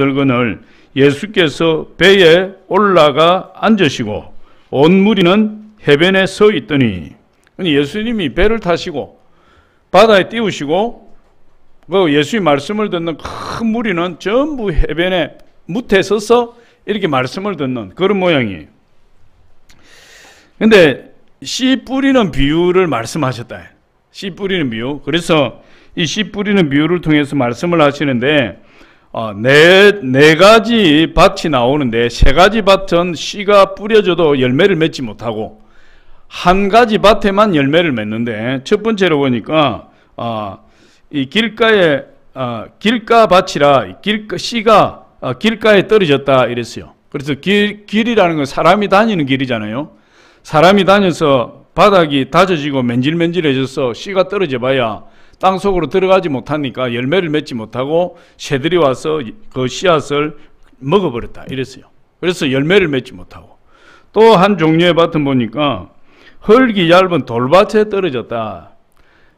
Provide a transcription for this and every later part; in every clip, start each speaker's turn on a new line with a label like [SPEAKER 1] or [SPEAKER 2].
[SPEAKER 1] 들거늘 예수께서 배에 올라가 앉으시고 온 무리는 해변에 서 있더니, 예수님이 배를 타시고 바다에 띄우시고 그 예수의 말씀을 듣는 큰 무리는 전부 해변에 무태에 서서 이렇게 말씀을 듣는 그런 모양이에요. 근데 씨 뿌리는 비유를 말씀하셨다. 씨 뿌리는 비유. 그래서 이 씨 뿌리는 비유를 통해서 말씀을 하시는데, 네 가지 밭이 나오는데 세 가지 밭은 씨가 뿌려져도 열매를 맺지 못하고 한 가지 밭에만 열매를 맺는데, 첫 번째로 보니까 이 길가에 길가 밭이라 씨가 길가에 떨어졌다 이랬어요. 그래서 길이라는 건 사람이 다니는 길이잖아요. 사람이 다녀서 바닥이 다져지고 맨질맨질해져서 씨가 떨어져 봐야 땅 속으로 들어가지 못하니까 열매를 맺지 못하고 새들이 와서 그 씨앗을 먹어버렸다 이랬어요. 그래서 열매를 맺지 못하고, 또 한 종류의 밭은 보니까 흙이 얇은 돌밭에 떨어졌다.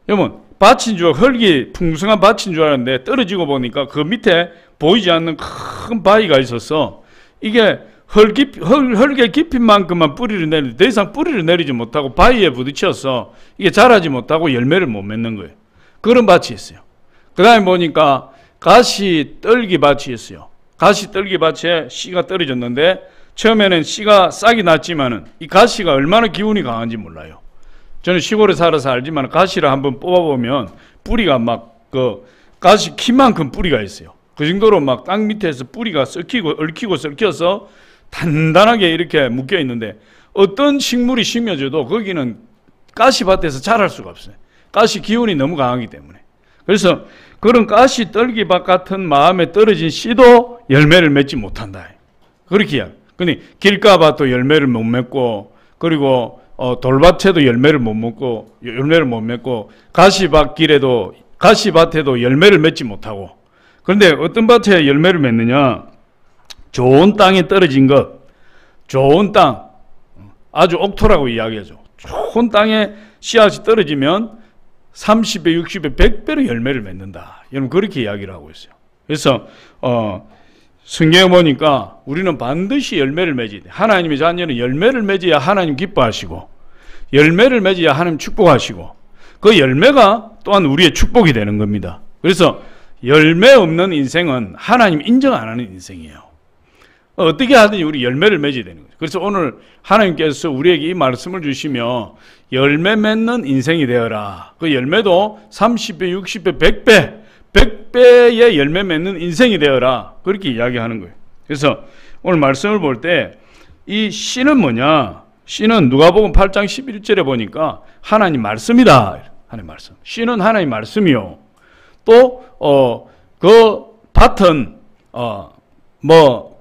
[SPEAKER 1] 여러분, 밭인 줄, 흙이 풍성한 밭인 줄 알았는데 떨어지고 보니까 그 밑에 보이지 않는 큰 바위가 있어서 이게 흙의 깊이인 만큼만 뿌리를 내리는데 더 이상 뿌리를 내리지 못하고 바위에 부딪혀서 이게 자라지 못하고 열매를 못 맺는 거예요. 그런 밭이 있어요. 그 다음에 보니까 가시 떨기 밭이 있어요. 가시 떨기 밭에 씨가 떨어졌는데 처음에는 씨가 싹이 났지만은 이 가시가 얼마나 기운이 강한지 몰라요. 저는 시골에 살아서 알지만 가시를 한번 뽑아보면 뿌리가 막 그 가시 키만큼 뿌리가 있어요. 그 정도로 막 땅 밑에서 뿌리가 얽히고 썩혀서 단단하게 이렇게 묶여 있는데 어떤 식물이 심겨져도 거기는 가시밭에서 자랄 수가 없어요. 가시 기운이 너무 강하기 때문에. 그래서 그런 가시 떨기밭 같은 마음에 떨어진 씨도 열매를 맺지 못한다. 그렇게 이야기. 근데 길가밭도 열매를 못 맺고, 그리고 돌밭에도 열매를 못 맺고, 가시밭에도 열매를 맺지 못하고. 그런데 어떤 밭에 열매를 맺느냐? 좋은 땅에 떨어진 것, 좋은 땅, 아주 옥토라고 이야기하죠. 좋은 땅에 씨앗이 떨어지면 30배, 60배, 100배로 열매를 맺는다. 여러분, 그렇게 이야기를 하고 있어요. 그래서 성경에 보니까 우리는 반드시 열매를 맺어야 돼. 하나님의 자녀는 열매를 맺어야 하나님 기뻐하시고, 열매를 맺어야 하나님 축복하시고, 그 열매가 또한 우리의 축복이 되는 겁니다. 그래서 열매 없는 인생은 하나님 인정 안 하는 인생이에요. 어떻게 하든지 우리 열매를 맺어야 되는 거예요. 그래서 오늘 하나님께서 우리에게 이 말씀을 주시며 열매 맺는 인생이 되어라. 그 열매도 30배, 60배, 100배, 100배의 열매 맺는 인생이 되어라. 그렇게 이야기하는 거예요. 그래서 오늘 말씀을 볼 때 이 씨는 뭐냐? 씨는 누가복음 8장 11절에 보니까 하나님 말씀이다. 하나님 말씀. 씨는 하나님 말씀이요. 또 그 밭은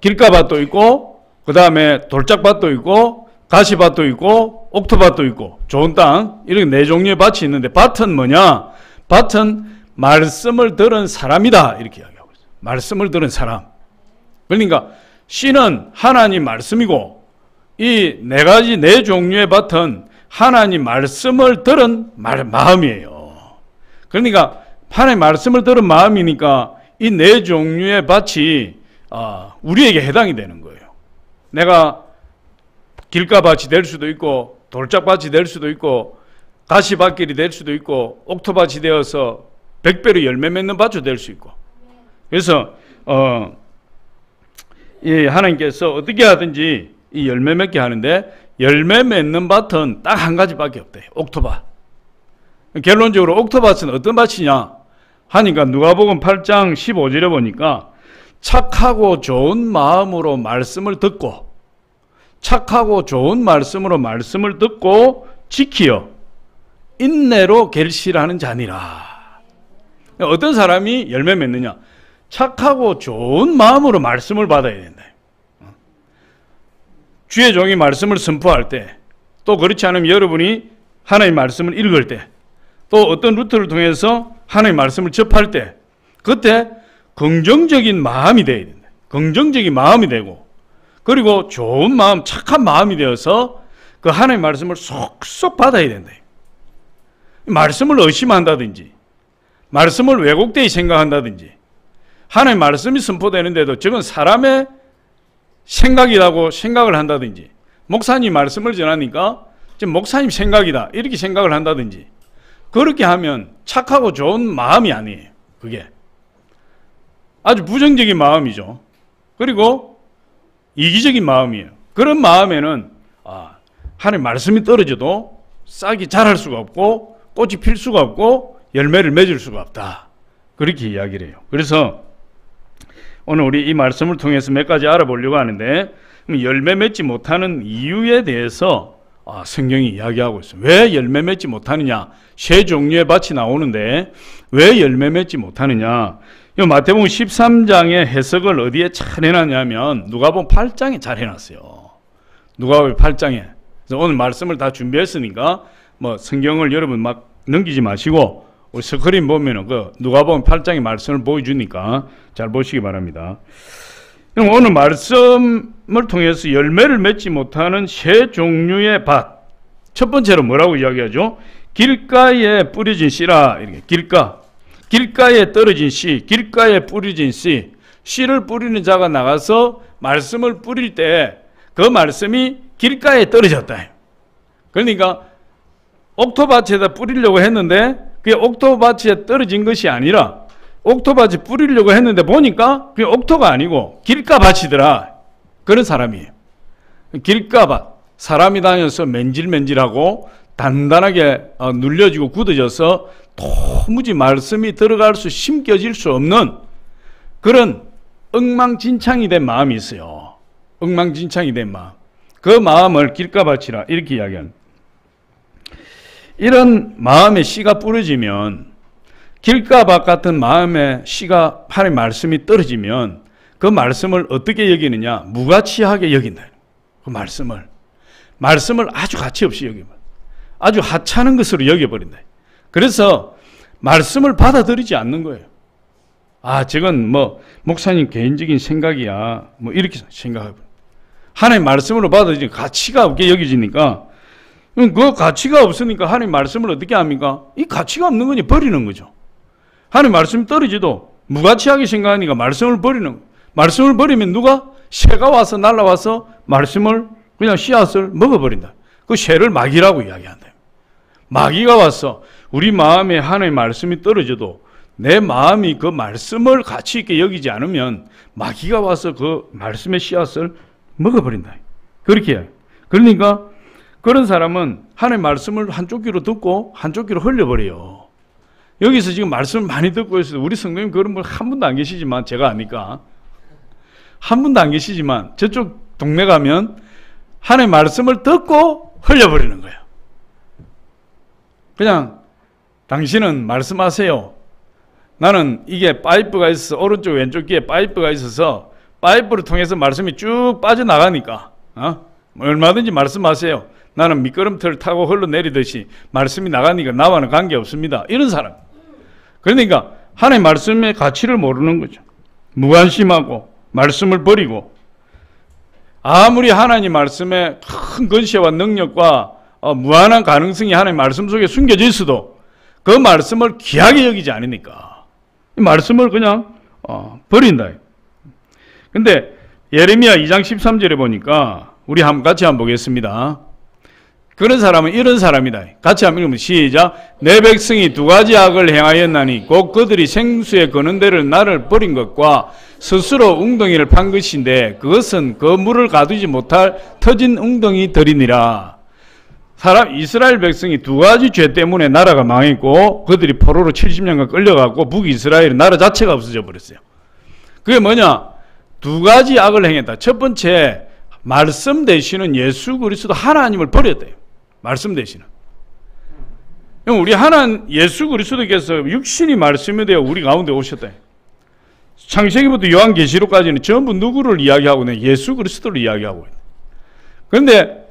[SPEAKER 1] 길가밭도 있고, 그 다음에 돌짝밭도 있고, 가시밭도 있고, 옥토밭도 있고, 좋은 땅, 이렇게 네 종류의 밭이 있는데, 밭은 뭐냐? 밭은 말씀을 들은 사람이다. 이렇게 이야기하고 있어요. 말씀을 들은 사람. 그러니까 씨는 하나님 말씀이고, 이 네 종류의 밭은 하나님 말씀을 들은 마음이에요. 그러니까 하나님 말씀을 들은 마음이니까 이 네 종류의 밭이 우리에게 해당이 되는 거예요. 내가 길가밭이 될 수도 있고, 돌짝밭이 될 수도 있고, 가시밭길이 될 수도 있고, 옥토밭이 되어서 100배로 열매 맺는 밭이 될 수 있고. 그래서 이 하나님께서 어떻게 하든지 이 열매 맺게 하는데, 열매 맺는 밭은 딱 한 가지밖에 없대요. 옥토밭. 결론적으로 옥토밭은 어떤 밭이냐 하니까 누가복음 8장 15절에 보니까 착하고 좋은 마음으로 말씀을 듣고, 착하고 좋은 말씀으로 말씀을 듣고 지키어 인내로 결실하는 자니라. 어떤 사람이 열매 맺느냐? 착하고 좋은 마음으로 말씀을 받아야 된다. 주의 종이 말씀을 선포할 때, 또 그렇지 않으면 여러분이 하나님의 말씀을 읽을 때, 또 어떤 루트를 통해서 하나님의 말씀을 접할 때, 그때 긍정적인 마음이 돼야 된다. 긍정적인 마음이 되고, 그리고 좋은 마음, 착한 마음이 되어서 그 하나님의 말씀을 속속 받아야 된다. 말씀을 의심한다든지, 말씀을 왜곡되이 생각한다든지, 하나님의 말씀이 선포되는데도 저건 사람의 생각이라고 생각을 한다든지, 목사님 말씀을 전하니까 지금 목사님 생각이다 이렇게 생각을 한다든지, 그렇게 하면 착하고 좋은 마음이 아니에요. 그게 아주 부정적인 마음이죠. 그리고 이기적인 마음이에요. 그런 마음에는 하나님 말씀이 떨어져도 싹이 자랄 수가 없고 꽃이 필 수가 없고 열매를 맺을 수가 없다. 그렇게 이야기를 해요. 그래서 오늘 우리 이 말씀을 통해서 몇 가지 알아보려고 하는데, 열매 맺지 못하는 이유에 대해서 성경이 이야기하고 있어요. 왜 열매 맺지 못하느냐? 세 종류의 밭이 나오는데 왜 열매 맺지 못하느냐? 이 마태복음 13장의 해석을 어디에 잘 해놨냐면 누가복음 8장에 잘 해놨어요. 누가복음 8장에. 그래서 오늘 말씀을 다 준비했으니까 뭐 성경을 여러분 막 넘기지 마시고 우리 스크린 보면은 그 누가복음 8장의 말씀을 보여주니까 잘 보시기 바랍니다. 그럼 오늘 말씀을 통해서 열매를 맺지 못하는 세 종류의 밭. 첫 번째로 뭐라고 이야기하죠? 길가에 뿌려진 씨라. 이렇게 길가에 떨어진 씨, 길가에 뿌려진 씨. 씨를 뿌리는 자가 나가서 말씀을 뿌릴 때 그 말씀이 길가에 떨어졌다. 그러니까 옥토밭에다 뿌리려고 했는데 그게 옥토밭에 떨어진 것이 아니라 옥토밭에 뿌리려고 했는데 보니까 그게 옥토가 아니고 길가밭이더라. 그런 사람이에요. 길가밭. 사람이 다녀서 맨질맨질하고 단단하게 눌려지고 굳어져서 도무지 말씀이 들어갈 수, 심겨질 수 없는 그런 엉망진창이 된 마음이 있어요. 엉망진창이 된 마음. 그 마음을 길가밭이라 이렇게 이야기합니다. 이런 마음에 씨가 뿌려지면, 길가밭 같은 마음에 씨가 하나님의 말씀이 떨어지면 그 말씀을 어떻게 여기느냐? 무가치하게 여긴다. 그 말씀을 아주 가치 없이 여기면 아주 하찮은 것으로 여겨버린다. 그래서 말씀을 받아들이지 않는 거예요. 저건 뭐 목사님 개인적인 생각이야, 뭐 이렇게 생각해요. 하나님 말씀으로 받아들이니 가치가 없게 여겨지니까, 그 가치가 없으니까 하나님 말씀을 어떻게 합니까? 이 가치가 없는 거니 버리는 거죠. 하나님 말씀이 떨어져도 무가치하게 생각하니까 말씀을 버리는 거예요. 말씀을 버리면 누가? 새가 와서 날아와서 말씀을 그냥 씨앗을 먹어버린다. 그 새를 마귀라고 이야기한다. 마귀가 와서 우리 마음에 하나님의 말씀이 떨어져도 내 마음이 그 말씀을 가치 있게 여기지 않으면 마귀가 와서 그 말씀의 씨앗을 먹어버린다. 그렇게 해요. 그러니까 그런 사람은 하나님의 말씀을 한쪽 귀로 듣고 한쪽 귀로 흘려버려요. 여기서 지금 말씀을 많이 듣고 있어요. 우리 성도님 그런 분 한 분도 안 계시지만, 제가 아니까 한 분도 안 계시지만 저쪽 동네 가면 하나님의 말씀을 듣고 흘려버리는 거예요. 그냥 당신은 말씀하세요. 나는 이게 파이프가 있어서 오른쪽 왼쪽 귀에 파이프가 있어서 파이프를 통해서 말씀이 쭉 빠져나가니까 얼마든지 말씀하세요. 나는 미끄럼틀을 타고 흘러내리듯이 말씀이 나가니까 나와는 관계없습니다. 이런 사람. 그러니까 하나님의 말씀의 가치를 모르는 거죠. 무관심하고 말씀을 버리고, 아무리 하나님 말씀에 큰 권세와 능력과 무한한 가능성이 하나님 말씀 속에 숨겨져 있어도 그 말씀을 귀하게 여기지 않으니까 이 말씀을 그냥 버린다. 근데 예레미야 2장 13절에 보니까 우리 같이 한번 보겠습니다. 그런 사람은 이런 사람이다. 같이 한번 읽으면 시작. 내 백성이 두 가지 악을 행하였나니 곧 그들이 생수에 거는 데를 나를 버린 것과 스스로 웅덩이를 판 것인데 그것은 그 물을 가두지 못할 터진 웅덩이들이니라. 이스라엘 백성이 두 가지 죄 때문에 나라가 망했고 그들이 포로로 70년간 끌려가고 북이스라엘 나라 자체가 없어져 버렸어요. 그게 뭐냐? 두 가지 악을 행했다. 첫 번째, 말씀 되시는 예수 그리스도 하나님을 버렸대요. 말씀 되시는. 우리 예수 그리스도께서 육신이 말씀이 되어 우리 가운데 오셨다. 창세기부터 요한계시록까지는 전부 누구를 이야기하고 있냐? 예수 그리스도를 이야기하고 있다. 그런데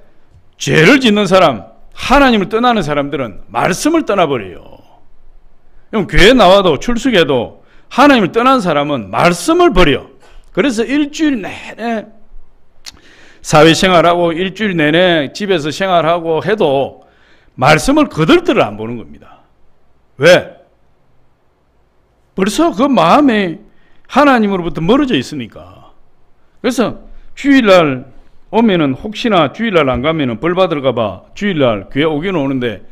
[SPEAKER 1] 죄를 짓는 사람, 하나님을 떠나는 사람들은 말씀을 떠나버려요. 교회 나와도 출석해도 하나님을 떠난 사람은 말씀을 버려. 그래서 일주일 내내 사회생활하고 일주일 내내 집에서 생활하고 해도 말씀을 거들떠를 안 보는 겁니다. 왜? 벌써 그 마음에 하나님으로부터 멀어져 있으니까. 그래서 주일날 오면은 혹시나 주일날 안 가면은 벌 받을까봐 주일날 교회 오기는 오는데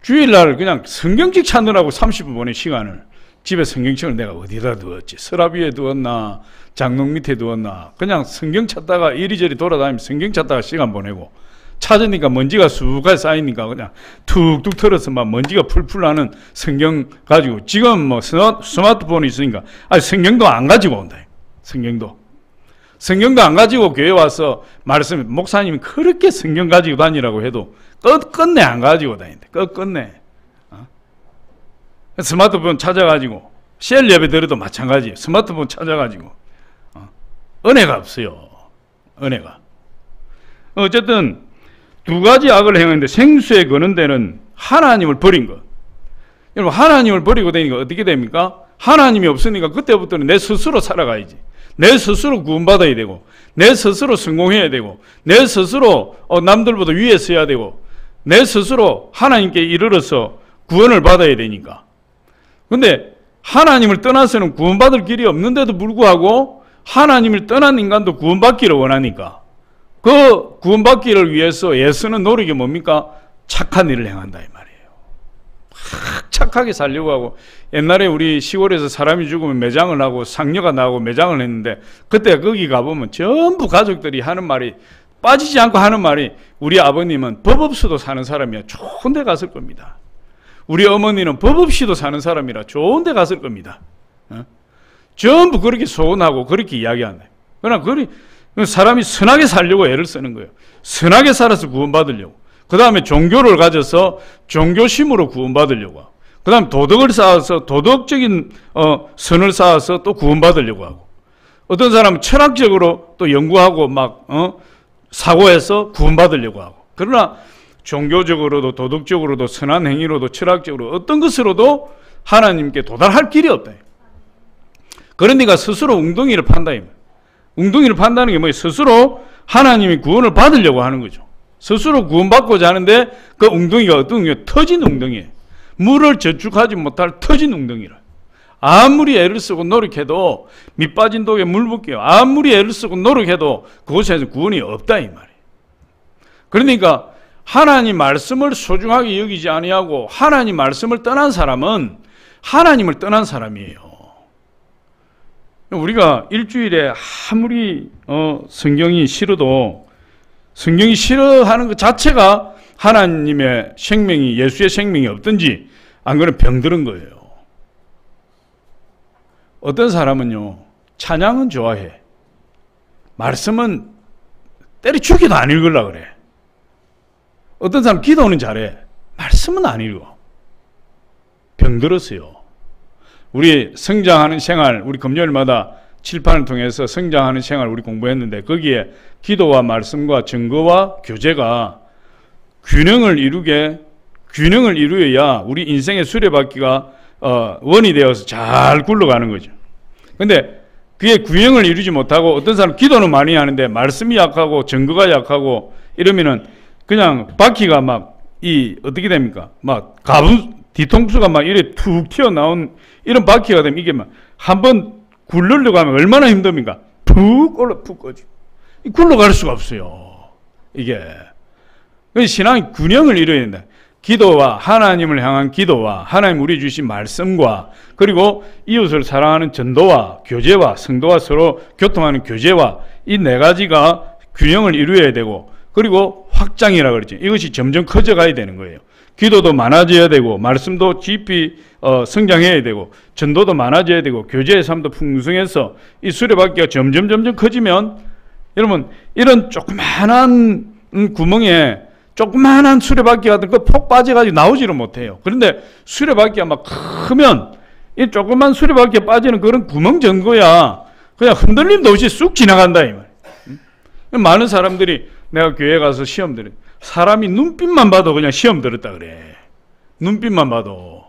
[SPEAKER 1] 주일날 그냥 성경책 찾느라고 30분 보내 시간을 집에 성경책을 내가 어디다 두었지? 서랍 위에 두었나? 장롱 밑에 두었나? 그냥 성경 찾다가 이리저리 돌아다니면서 성경 찾다가 시간 보내고 찾으니까 먼지가 수북하게 쌓이니까 그냥 툭툭 털어서 막 먼지가 풀풀 나는 성경 가지고 지금 뭐 스마트폰이 있으니까 성경도 안 가지고 온다. 성경도 안 가지고 교회 와서 말씀 목사님이 그렇게 성경 가지고 다니라고 해도 끝끝내 안 가지고 다닌대. 끝끝내. 스마트폰 찾아가지고 셀 예배 드려도 마찬가지. 스마트폰 찾아가지고 은혜가 없어요. 은혜가. 어쨌든 두 가지 악을 행하는데 생수에 거는 데는 하나님을 버린 것. 여러분 하나님을 버리고 다니니까 어떻게 됩니까? 하나님이 없으니까 그때부터는 내 스스로 살아가야지. 내 스스로 구원받아야 되고 내 스스로 성공해야 되고 내 스스로 남들보다 위에 서야 되고 내 스스로 하나님께 이르러서 구원을 받아야 되니까. 근데 하나님을 떠나서는 구원받을 길이 없는데도 불구하고 하나님을 떠난 인간도 구원받기를 원하니까 그 구원받기를 위해서 애쓰는 노력이 뭡니까? 착한 일을 행한다 이 말이에요. 착하게 살려고 하고 옛날에 우리 시골에서 사람이 죽으면 매장을 하고 상녀가 나오고 매장을 했는데 그때 거기 가보면 전부 가족들이 하는 말이 빠지지 않고 하는 말이 우리 아버님은 법 없이도 사는 사람이야 좋은 데 갔을 겁니다. 우리 어머니는 법 없이도 사는 사람이라 좋은 데 갔을 겁니다. 전부 그렇게 소원하고 그렇게 이야기한다. 그러나 사람이 선하게 살려고 애를 쓰는 거예요. 선하게 살아서 구원받으려고. 그 다음에 종교를 가져서 종교심으로 구원받으려고 하고. 그 다음에 도덕을 쌓아서 도덕적인 선을 쌓아서 또 구원받으려고 하고. 어떤 사람은 철학적으로 또 연구하고 사고해서 구원받으려고 하고. 그러나 종교적으로도 도덕적으로도 선한 행위로도 철학적으로 어떤 것으로도 하나님께 도달할 길이 없다. 그러니까 스스로 웅덩이를 판다. 웅덩이를 판다는 게 뭐예요? 스스로 하나님이 구원을 받으려고 하는 거죠. 스스로 구원받고자 하는데 그 웅덩이가 어떤 웅덩이예요? 터진 웅덩이에요. 물을 저축하지 못할 터진 웅덩이라. 아무리 애를 쓰고 노력해도 밑 빠진 독에 물 붓게요. 아무리 애를 쓰고 노력해도 그곳에서 구원이 없다 이 말이에요. 그러니까 하나님 말씀을 소중하게 여기지 아니하고 하나님 말씀을 떠난 사람은 하나님을 떠난 사람이에요. 우리가 일주일에 아무리 성경이 싫어도 성경이 싫어하는 것 자체가 하나님의 생명이 예수의 생명이 없든지 안 그러면 병들은 거예요. 어떤 사람은요 찬양은 좋아해. 말씀은 때려 죽여도 안 읽으려고 그래. 어떤 사람 기도는 잘해. 말씀은 안 읽어. 병들었어요. 우리 성장하는 생활, 우리 금요일마다 칠판을 통해서 성장하는 생활 우리 공부했는데 거기에 기도와 말씀과 증거와 교제가 균형을 이루어야 우리 인생의 수레바퀴가 원이 되어서 잘 굴러가는 거죠. 근데 그게 균형을 이루지 못하고 어떤 사람 기도는 많이 하는데 말씀이 약하고 증거가 약하고 이러면은 그냥 바퀴가 어떻게 됩니까? 뒤통수가 이래 툭 튀어나온 이런 바퀴가 되면 이게 한번 굴르려고 하면 얼마나 힘듭니까? 푹 꺼지. 굴러갈 수가 없어요. 이게. 신앙이 균형을 이루어야 된다. 기도와 하나님을 향한 기도와 하나님 우리 주신 말씀과 그리고 이웃을 사랑하는 전도와 교제와 성도와 서로 교통하는 교제와 이 네 가지가 균형을 이루어야 되고 그리고 확장이라고 그러죠. 이것이 점점 커져가야 되는 거예요. 기도도 많아져야 되고 말씀도 깊이 성장해야 되고 전도도 많아져야 되고 교제의 삶도 풍성해서 이 수레바퀴가 점점 커지면 여러분 이런 조그마한 구멍에 조그마한 수레바퀴 같은 거 폭 빠져가지고 나오지를 못해요. 그런데 수레바퀴가 막 크면 이 조그만 수레바퀴에 빠지는 그런 구멍 정도야 그냥 흔들림도 없이 쑥 지나간다 이 말. 많은 사람들이 내가 교회 가서 시험 들어. 사람이 눈빛만 봐도 그냥 시험 들었다 그래. 눈빛만 봐도.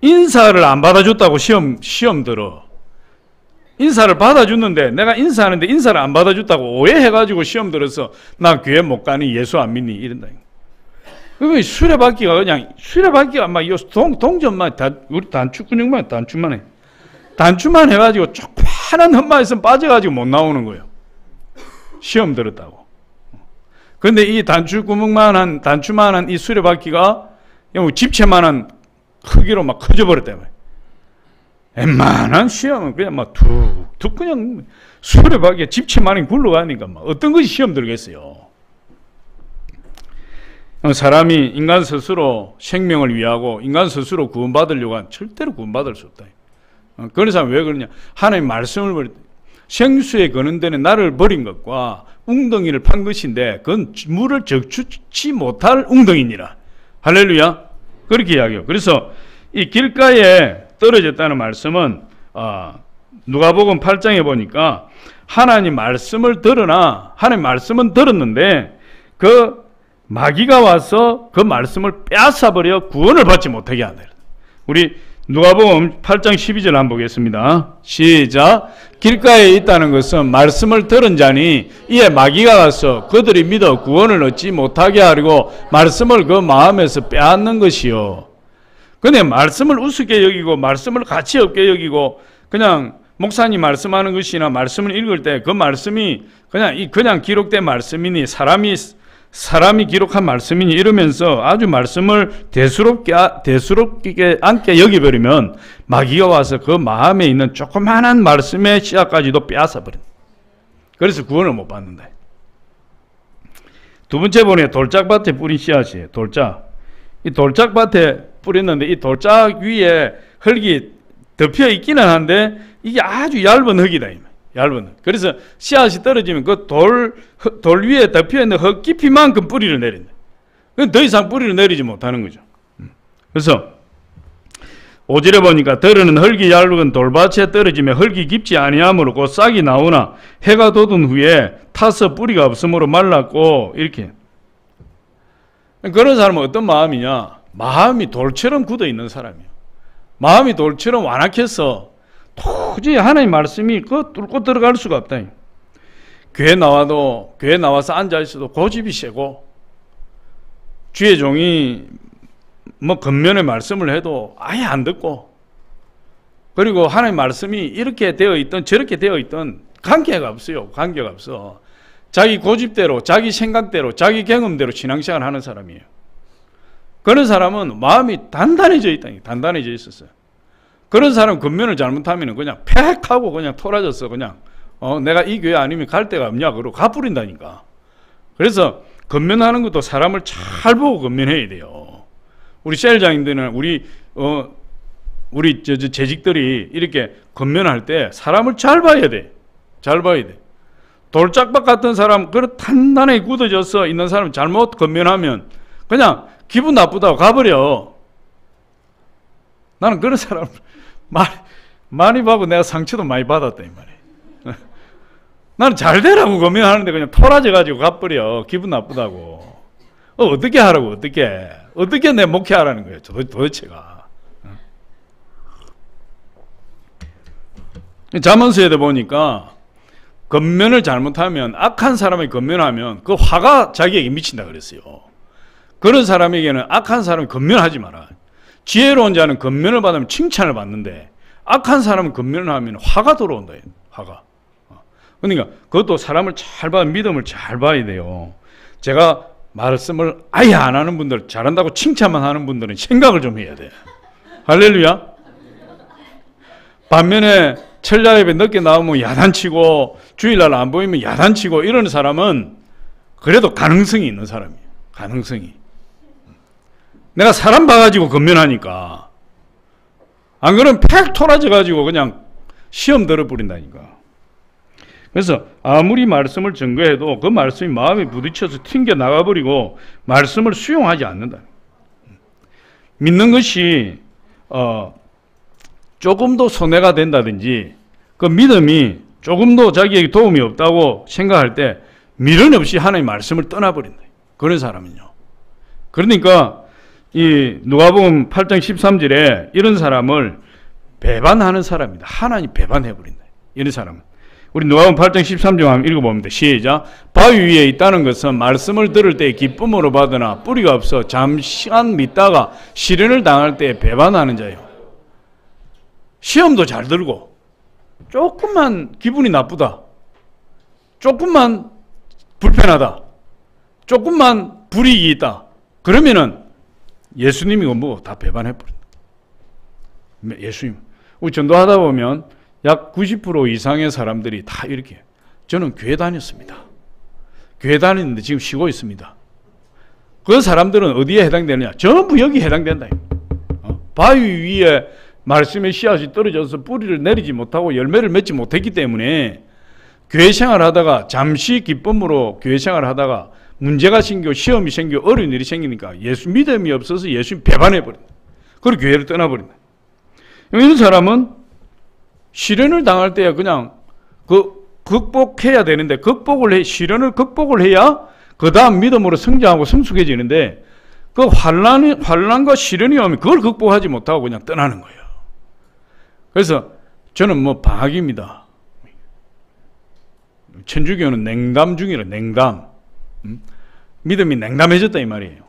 [SPEAKER 1] 인사를 안 받아줬다고 시험 들어. 인사를 받아줬는데 내가 인사하는데 인사를 안 받아줬다고 오해해가지고 시험 들어서 나 교회 못 가니 예수 안 믿니 이런다. 그러면 수레바퀴가 이 동전만 우리 단축근육만 단축만 해. 단추만 해가지고 조그마한 흠마에서 빠져가지고 못 나오는 거예요. 시험 들었다고. 근데 이 단추만한 이 수레바퀴가 집채만한 크기로 막 커져버렸다며. 웬만한 시험은 그냥 막 툭툭 그냥 수레바퀴에 집채만이 굴러가니까 막 어떤 것이 시험 들겠어요. 사람이 인간 스스로 생명을 위하고 인간 스스로 구원받으려고 하면 절대로 구원받을 수 없다. 그런 사람 왜 그러냐? 하나님 말씀을 버릴 때 생수에 거는 데는 나를 버린 것과 웅덩이를 판 것인데 그건 물을 적축치 못할 웅덩이니라. 할렐루야. 그렇게 이야기해요. 그래서 이 길가에 떨어졌다는 말씀은 누가복음 8장에 보니까 하나님 말씀을 들으나 하나님 말씀은 들었는데 그 마귀가 와서 그 말씀을 빼앗아버려 구원을 받지 못하게 한다. 우리 누가복음 8장 12절 한번 보겠습니다. 시작. 길가에 있다는 것은 말씀을 들은 자니 이에 마귀가 와서 그들이 믿어 구원을 얻지 못하게 하려고 말씀을 그 마음에서 빼앗는 것이요. 근데 말씀을 우습게 여기고 말씀을 가치 없게 여기고 그냥 목사님 말씀하는 것이나 말씀을 읽을 때 그 말씀이 그냥 기록된 말씀이니 사람이 기록한 말씀이니 이러면서 아주 말씀을 대수롭게 않게 여기버리면 마귀가 와서 그 마음에 있는 조그마한 말씀의 씨앗까지도 빼앗아버린다. 그래서 구원을 못 받는다. 두 번째 보니 돌짝밭에 뿌린 씨앗이에요. 돌짝. 이 돌짝밭에 뿌렸는데 이 돌짝 위에 흙이 덮여 있기는 한데 이게 아주 얇은 흙이다. 얇은 흙. 그래서 씨앗이 떨어지면 그 돌 위에 덮여 있는 흙 깊이만큼 뿌리를 내린다. 더 이상 뿌리를 내리지 못하는 거죠. 그래서 5절에 보니까 더러는 흙이 얇은 돌밭에 떨어지면 흙이 깊지 아니하므로 곧 싹이 나오나 해가 돋은 후에 타서 뿌리가 없으므로 말랐고 이렇게. 그런 사람은 어떤 마음이냐? 마음이 돌처럼 굳어 있는 사람이에요. 마음이 돌처럼 완악해서 도저히 하나님 말씀이 뚫고 들어갈 수가 없다. 교회 나와서 앉아있어도 고집이 세고 주의 종이 뭐 겉면의 말씀을 해도 아예 안 듣고 그리고 하나님 말씀이 이렇게 되어 있든 저렇게 되어 있든 관계가 없어요. 관계가 없어. 자기 고집대로 자기 생각대로 자기 경험대로 신앙생활 하는 사람이에요. 그런 사람은 마음이 단단해져 있다. 단단해져 있었어요. 그런 사람 겉면을 잘못하면 그냥 팩 하고 그냥 토라졌어. 그냥 내가 이 교회 아니면 갈 데가 없냐 그러고 가버린다니까. 그래서 겉면하는 것도 사람을 잘 보고 겉면해야 돼요. 우리 셀장님들은 우리 재직들이 이렇게 겉면할 때 사람을 잘 봐야 돼. 잘 봐야 돼. 돌짝밭 같은 사람, 그런 단단하게 굳어져서 있는 사람 잘못 겉면하면 그냥 기분 나쁘다고 가버려. 나는 그런 사람 많이 봐고 내가 상처도 많이 받았다 이 말이야. 나는 잘 되라고 겉면하는데 그냥 토라져가지고 가버려. 기분 나쁘다고. 어떻게 하라고 어떻게 내 목회하라는 거예요 도대체가. 잠언서에도 보니까 겉면을 잘못하면 악한 사람이 겉면하면 그 화가 자기에게 미친다 그랬어요. 그런 사람에게는 악한 사람이 겉면하지 마라. 지혜로운 자는 겉면을 받으면 칭찬을 받는데 악한 사람은 겉면을 하면 화가 들어온다. 화가. 그러니까 그것도 사람을 잘 봐, 믿음을 잘 봐야 돼요. 제가 말씀을 아예 안 하는 분들, 잘한다고 칭찬만 하는 분들은 생각을 좀 해야 돼. 할렐루야. 반면에 철야 예배 늦게 나오면 야단치고 주일날 안 보이면 야단치고 이런 사람은 그래도 가능성이 있는 사람이에요. 가능성이. 내가 사람 봐가지고 겉면하니까 안 그러면 팩 토라져가지고 그냥 시험 들어버린다니까. 그래서 아무리 말씀을 증거해도 그 말씀이 마음에 부딪혀서 튕겨 나가버리고 말씀을 수용하지 않는다. 믿는 것이 조금도 손해가 된다든지 그 믿음이 조금도 자기에게 도움이 없다고 생각할 때 미련 없이 하나님의 말씀을 떠나버린다. 그런 사람은요. 그러니까 이 누가복음 8장 13절에 이런 사람을 배반하는 사람이다. 하나님 배반해버린다. 이런 사람은. 우리 누가복음 8장 13절 한번 읽어봅니다. 시작. 바위 위에 있다는 것은 말씀을 들을 때 기쁨으로 받으나 뿌리가 없어 잠시간 믿다가 시련을 당할 때 배반하는 자요. 시험도 잘 들고 조금만 기분이 나쁘다, 조금만 불편하다, 조금만 불이익이 있다, 그러면은 예수님이 뭐 다 배반해버린다. 예수님. 우리 전도하다 보면 약 90% 이상의 사람들이 다 이렇게, 저는 교회 다녔습니다. 교회 다니는데 지금 쉬고 있습니다. 그 사람들은 어디에 해당되느냐? 전부 여기 해당된다. 바위 위에 말씀의 씨앗이 떨어져서 뿌리를 내리지 못하고 열매를 맺지 못했기 때문에 교회 생활하다가 잠시 기쁨으로 교회 생활하다가 문제가 생겨, 시험이 생겨, 어려운 일이 생기니까 예수 믿음이 없어서 예수님 배반해버린다. 그리고 교회를 떠나버린다. 이런 사람은 시련을 당할 때야 그냥 극복해야 되는데, 시련을 극복을 해야 그 다음 믿음으로 성장하고 성숙해지는데, 그 환난과 시련이 오면 그걸 극복하지 못하고 그냥 떠나는 거예요. 그래서 저는 뭐 방학입니다. 천주교는 냉담 중이라, 냉담. 믿음이 냉담해졌다 이 말이에요.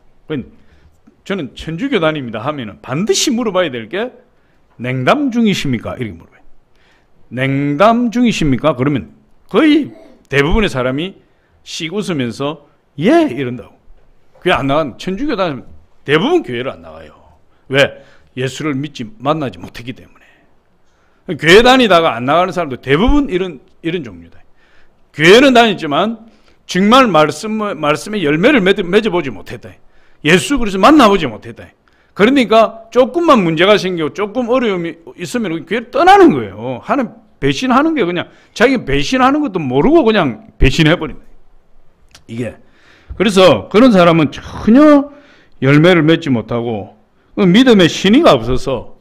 [SPEAKER 1] 저는 천주교 다닙니다 하면은 반드시 물어봐야 될 게, 냉담 중이십니까? 이렇게 물어봐요. 냉담 중이십니까? 그러면 거의 대부분의 사람이 씩 웃으면서 예 이런다고. 교회 안 나간, 천주교 다니면 대부분 교회를 안 나가요. 왜? 예수를 만나지 못했기 때문에. 교회 다니다가 안 나가는 사람도 대부분 이런 종류다. 교회는 다녔지만 정말 말씀의 열매를 맺어보지 못했다. 예수 그리스도 만나보지 못했다. 그러니까 조금만 문제가 생기고 조금 어려움이 있으면 교회를 떠나는 거예요. 하는 배신하는 게 그냥 자기가 배신하는 것도 모르고 그냥 배신해버린다. 이게. 그래서 그런 사람은 전혀 열매를 맺지 못하고 믿음의 신의가 없어서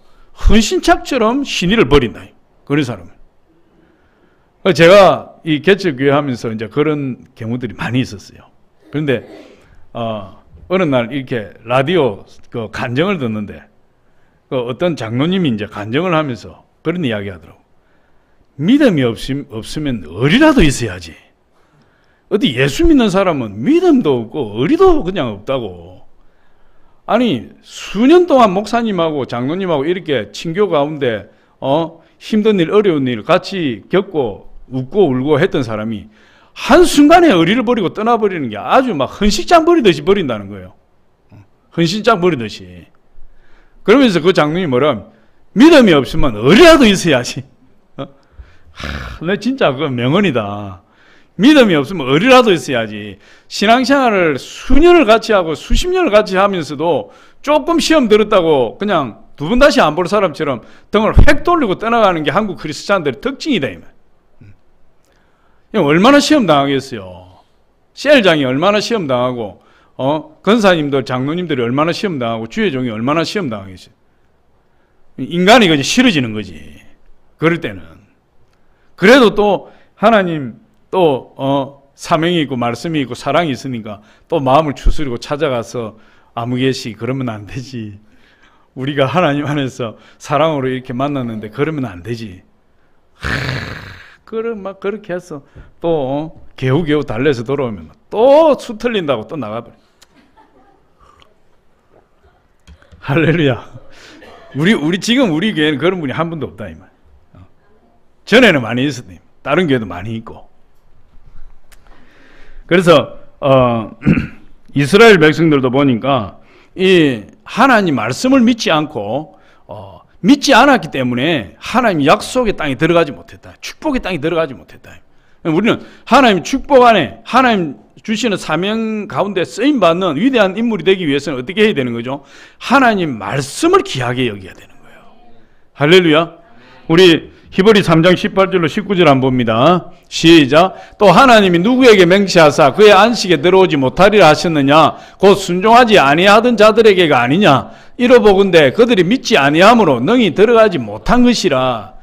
[SPEAKER 1] 헌신짝처럼 신의를 버린다. 그런 사람은. 제가 이 개척교회 하면서 이제 그런 경우들이 많이 있었어요. 그런데 어느 날 이렇게 라디오 그 간증을 듣는데 그 어떤 장로님이 이제 간증을 하면서 그런 이야기 하더라고. 믿음이 없으면 의리라도 있어야지. 어디 예수 믿는 사람은 믿음도 없고 의리도 그냥 없다고. 아니 수년 동안 목사님하고 장로님하고 이렇게 친교 가운데 힘든 일 어려운 일 같이 겪고 웃고 울고 했던 사람이 한순간에 의리를 버리고 떠나버리는 게 아주 막 헌신장 버리듯이 버린다는 거예요. 헌신장 버리듯이. 그러면서 그 장로님이 뭐라 하면, 믿음이 없으면 의리라도 있어야지. 내 진짜 그거 명언이다. 믿음이 없으면 의리라도 있어야지. 신앙생활을 수년을 같이 하고 수십 년을 같이 하면서도 조금 시험 들었다고 그냥 두 번 다시 안 볼 사람처럼 등을 획 돌리고 떠나가는 게 한국 크리스찬들의 특징이다. 이 말. 얼마나 시험 당하겠어요. 셀장이 얼마나 시험 당하고, 권사님들, 장로님들이 얼마나 시험 당하고, 주의종이 얼마나 시험 당하겠어요. 인간이 그냥 싫어지는 거지. 그럴 때는. 그래도 또 하나님 또 사명이 있고 말씀이 있고 사랑이 있으니까 또 마음을 추스리고 찾아가서 아무개시 그러면 안 되지. 우리가 하나님 안에서 사랑으로 이렇게 만났는데 그러면 안 되지. 그럼 막 그렇게 해서 또 겨우겨우 달래서 돌아오면 또 수 틀린다고 또 나가버려. 할렐루야. 지금 우리 교회는 그런 분이 한 분도 없다 이 말. 전에는 많이 있었네. 다른 교회도 많이 있고. 그래서 이스라엘 백성들도 보니까 이 하나님 말씀을 믿지 않고 믿지 않았기 때문에 하나님 약속의 땅에 들어가지 못했다. 축복의 땅에 들어가지 못했다. 우리는 하나님 축복 안에 하나님 주시는 사명 가운데 쓰임받는 위대한 인물이 되기 위해서는 어떻게 해야 되는 거죠? 하나님 말씀을 귀하게 여겨야 되는 거예요. 할렐루야. 우리 히브리 3장 18절로 19절 한번 봅니다. 시작. 또 하나님이 누구에게 맹세하사 그의 안식에 들어오지 못하리라 하셨느냐? 곧 순종하지 아니하던 자들에게가 아니냐? 이러보건대 그들이 믿지 아니함으로 능히 들어가지 못한 것이라.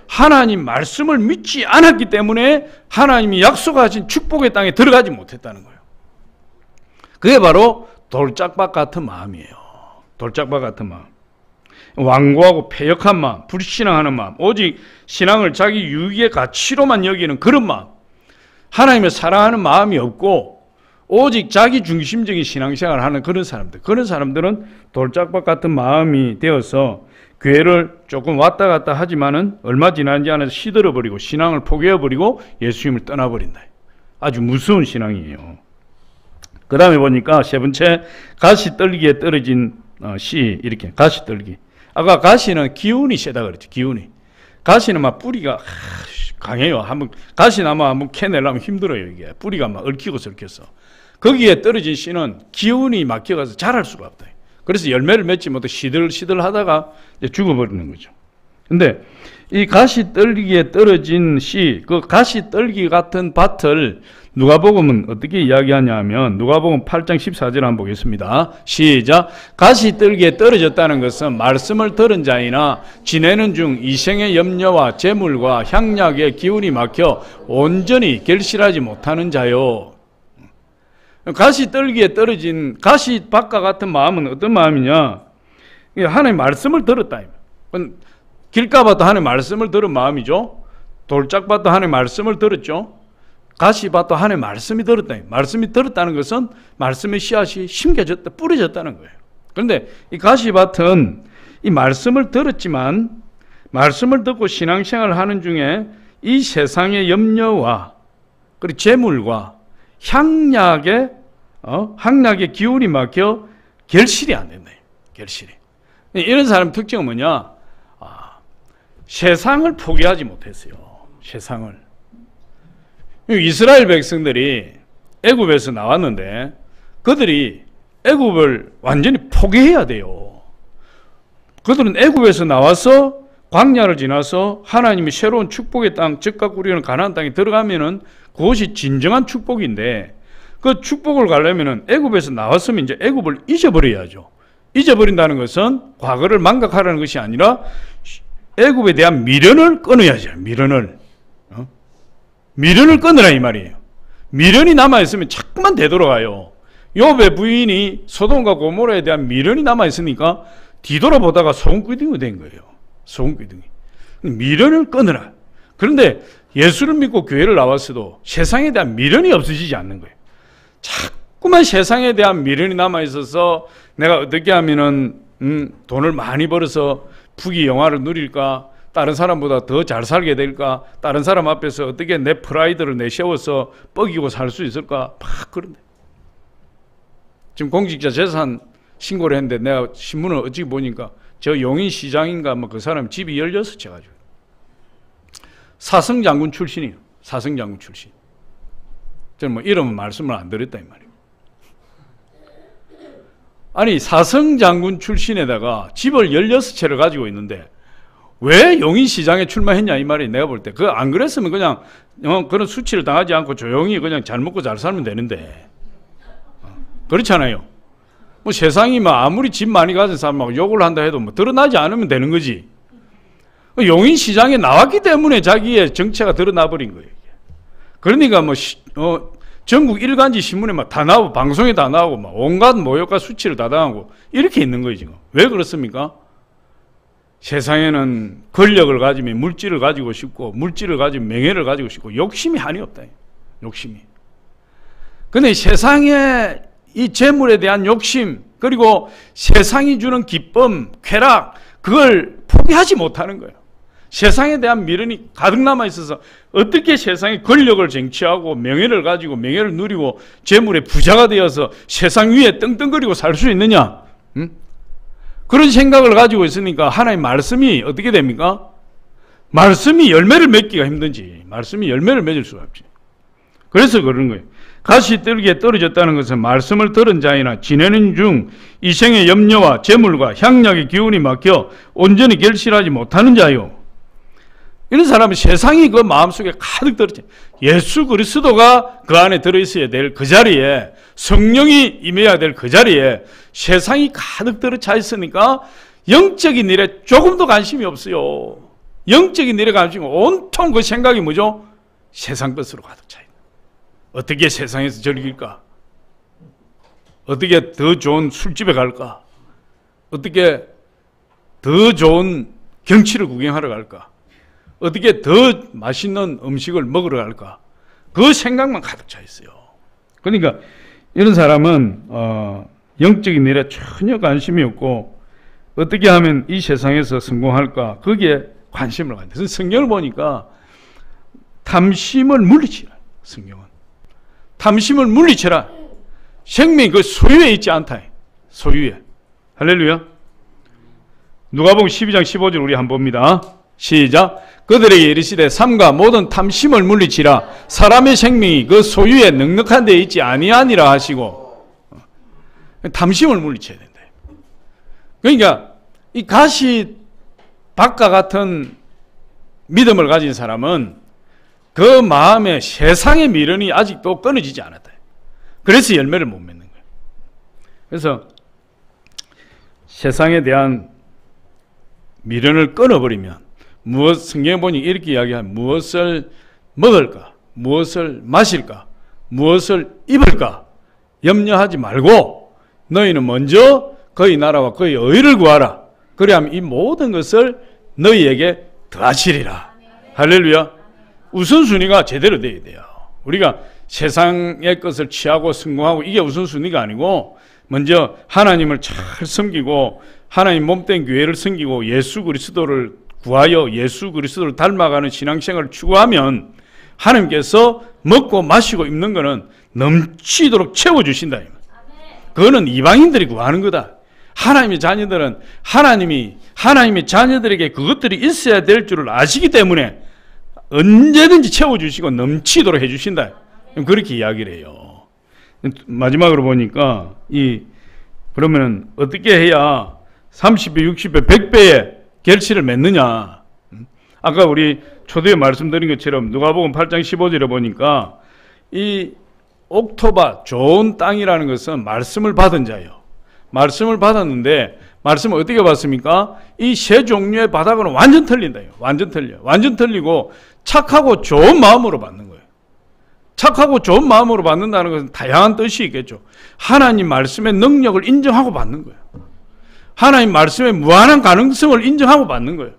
[SPEAKER 1] 하나님 말씀을 믿지 않았기 때문에 하나님이 약속하신 축복의 땅에 들어가지 못했다는 거예요. 그게 바로 돌짝밭 같은 마음이에요. 돌짝밭 같은 마음. 완고하고 패역한 마음, 불신앙하는 마음, 오직 신앙을 자기 유익의 가치로만 여기는 그런 마음, 하나님을 사랑하는 마음이 없고 오직 자기 중심적인 신앙생활을 하는 그런 사람들은 돌짝밭 같은 마음이 되어서 교회를 조금 왔다 갔다 하지만은 얼마 지나지 않아서 시들어버리고 신앙을 포기해버리고 예수님을 떠나버린다. 아주 무서운 신앙이에요. 그 다음에 보니까 세 번째, 가시 떨기에 떨어진 씨, 이렇게 가시 떨기. 아까 가시는 기운이 세다 그랬죠. 기운이. 가시는 막 뿌리가 강해요. 가시나무 한번 캐내려면 힘들어요. 이게 뿌리가 막 얽히고 설켜서. 거기에 떨어진 씨는 기운이 막혀가서 자랄 수가 없다. 그래서 열매를 맺지 못해 시들시들 하다가 이제 죽어버리는 거죠. 근데 이 가시 떨기에 떨어진 씨, 그 가시 떨기 같은 밭을 누가복음은 어떻게 이야기하냐 하면 누가복음 8장 14절 한번 보겠습니다. 시작. 가시 떨기에 떨어졌다는 것은 말씀을 들은 자이나 지내는 중 이생의 염려와 재물과 향락의 기운이 막혀 온전히 결실하지 못하는 자요. 가시 떨기에 떨어진 가시밭과 같은 마음은 어떤 마음이냐? 하나님의 말씀을 들었다. 길가밭도 하나님의 말씀을 들은 마음이죠. 돌짝밭도 하나님의 말씀을 들었죠. 가시밭도 하나님의 말씀이 들었다. 말씀이 들었다는 것은 말씀의 씨앗이 심겨졌다, 뿌려졌다는 거예요. 그런데 이 가시밭은 이 말씀을 들었지만 말씀을 듣고 신앙생활을 하는 중에 이 세상의 염려와 그리고 재물과 향락의 기운이 막혀 결실이 안 된다. 결실이. 이런 사람 특징은 뭐냐? 세상을 포기하지 못했어요. 세상을. 이스라엘 백성들이 애굽에서 나왔는데 그들이 애굽을 완전히 포기해야 돼요. 그들은 애굽에서 나와서 광야를 지나서 하나님이 새로운 축복의 땅, 즉각 우리는 가나안 땅에 들어가면은 그것이 진정한 축복인데 그 축복을 가려면은 애굽에서 나왔으면 이제 애굽을 잊어버려야죠. 잊어버린다는 것은 과거를 망각하라는 것이 아니라 애굽에 대한 미련을 끊어야죠. 미련을 끊으라 이 말이에요. 미련이 남아있으면 자꾸만 되돌아가요. 욥의 부인이 소돔과 고모라에 대한 미련이 남아있으니까 뒤돌아보다가 소금기둥이 된 거예요. 소금기둥이. 미련을 끊으라. 그런데 예수를 믿고 교회를 나왔어도 세상에 대한 미련이 없어지지 않는 거예요. 자꾸만 세상에 대한 미련이 남아있어서 내가 어떻게 하면은 돈을 많이 벌어서 부귀 영화를 누릴까, 다른 사람보다 더 잘 살게 될까, 다른 사람 앞에서 어떻게 내 프라이드를 내세워서 뻐기고 살 수 있을까, 막 그런데 지금 공직자 재산 신고를 했는데 내가 신문을 어찌 보니까 저 용인시장인가 뭐 그 사람 집이 16채 가지고 사성장군 출신이에요. 사성장군 출신. 저는 뭐 이름은 말씀을 안 드렸다 이 말이에요. 아니 사성장군 출신에다가 집을 16채를 가지고 있는데 왜 용인시장에 출마했냐 이 말이 내가 볼 때 그 안 그랬으면 그냥 그런 수치를 당하지 않고 조용히 그냥 잘 먹고 잘 살면 되는데 그렇잖아요. 뭐 세상이 막 아무리 집 많이 가진 사람하고 욕을 한다 해도 뭐 드러나지 않으면 되는 거지. 용인시장에 나왔기 때문에 자기의 정체가 드러나 버린 거예요. 그러니까 뭐 전국 일간지 신문에 막 다 나오고 방송에 다 나오고 막 온갖 모욕과 수치를 다 당하고 이렇게 있는 거예요 지금. 왜 그렇습니까? 세상에는 권력을 가지면 물질을 가지고 싶고 물질을 가지면 명예를 가지고 싶고 욕심이 한이 없다. 욕심이. 근데 세상에 이 재물에 대한 욕심 그리고 세상이 주는 기쁨, 쾌락 그걸 포기하지 못하는 거예요. 세상에 대한 미련이 가득 남아 있어서 어떻게 세상의 권력을 쟁취하고 명예를 가지고 명예를 누리고 재물의 부자가 되어서 세상 위에 떵떵거리고 살 수 있느냐? 그런 생각을 가지고 있으니까 하나님 말씀이 어떻게 됩니까? 말씀이 열매를 맺기가 힘든지 말씀이 열매를 맺을 수가 없지. 그래서 그런 거예요. 가시 떨기에 떨어졌다는 것은 말씀을 들은 자이나 지내는 중 이생의 염려와 재물과 향락의 기운이 막혀 온전히 결실하지 못하는 자요. 이런 사람은 세상이 그 마음속에 가득 들었지. 예수 그리스도가 그 안에 들어있어야 될 그 자리에 성령이 임해야 될 그 자리에 세상이 가득 들어차 있으니까 영적인 일에 조금도 관심이 없어요. 영적인 일에 관심이 온통 그 생각이 뭐죠? 세상 것으로 가득 차 있다. 어떻게 세상에서 즐길까? 어떻게 더 좋은 술집에 갈까? 어떻게 더 좋은 경치를 구경하러 갈까? 어떻게 더 맛있는 음식을 먹으러 갈까? 그 생각만 가득 차 있어요. 그러니까 이런 사람은 영적인 일에 전혀 관심이 없고 어떻게 하면 이 세상에서 성공할까? 거기에 관심을 가진다. 그래서 성경을 보니까 탐심을 물리치라. 성경은 탐심을 물리쳐라. 생명이 그 소유에 있지 않다. 소유에. 할렐루야. 누가복음 12장 15절 우리 한번 봅니다. 시작. 그들에게 이르시되 삼가 모든 탐심을 물리치라. 사람의 생명이 그 소유에 넉넉한 데 있지 아니하니라 하시고. 탐심을 물리쳐야 된다. 그러니까 이 가시밭과 같은 믿음을 가진 사람은 그 마음에 세상의 미련이 아직도 끊어지지 않았다. 그래서 열매를 못 맺는 거예요. 그래서 세상에 대한 미련을 끊어버리면 성경에 보니 이렇게 이야기하면 무엇을 먹을까, 무엇을 마실까, 무엇을 입을까 염려하지 말고 너희는 먼저 그의 나라와 그의 의를 구하라. 그래야면 이 모든 것을 너희에게 더하시리라. 할렐루야. 우선순위가 제대로 돼야 돼요. 우리가 세상의 것을 취하고 성공하고 이게 우선순위가 아니고 먼저 하나님을 잘 섬기고 하나님 몸된 교회를 섬기고 예수 그리스도를 구하여 예수 그리스도를 닮아가는 신앙생활을 추구하면 하나님께서 먹고 마시고 입는 거는 넘치도록 채워주신다. 그거는 이방인들이 구하는 거다. 하나님의 자녀들은 하나님의 자녀들에게 그것들이 있어야 될 줄을 아시기 때문에 언제든지 채워주시고 넘치도록 해주신다. 그렇게 이야기를 해요. 마지막으로 보니까 그러면 어떻게 해야 30배, 60배, 100배의 결실을 맺느냐. 아까 우리 초대에 말씀드린 것처럼 누가복음 8장 15절에 보니까 이 옥토밭, 좋은 땅이라는 것은 말씀을 받은 자예요. 말씀을 받았는데 말씀을 어떻게 받습니까? 이 세 종류의 바닥은 완전 틀린다. 완전 틀려요. 완전 틀리고 착하고 좋은 마음으로 받는 거예요. 착하고 좋은 마음으로 받는다는 것은 다양한 뜻이 있겠죠. 하나님 말씀의 능력을 인정하고 받는 거예요. 하나님 말씀의 무한한 가능성을 인정하고 받는 거예요.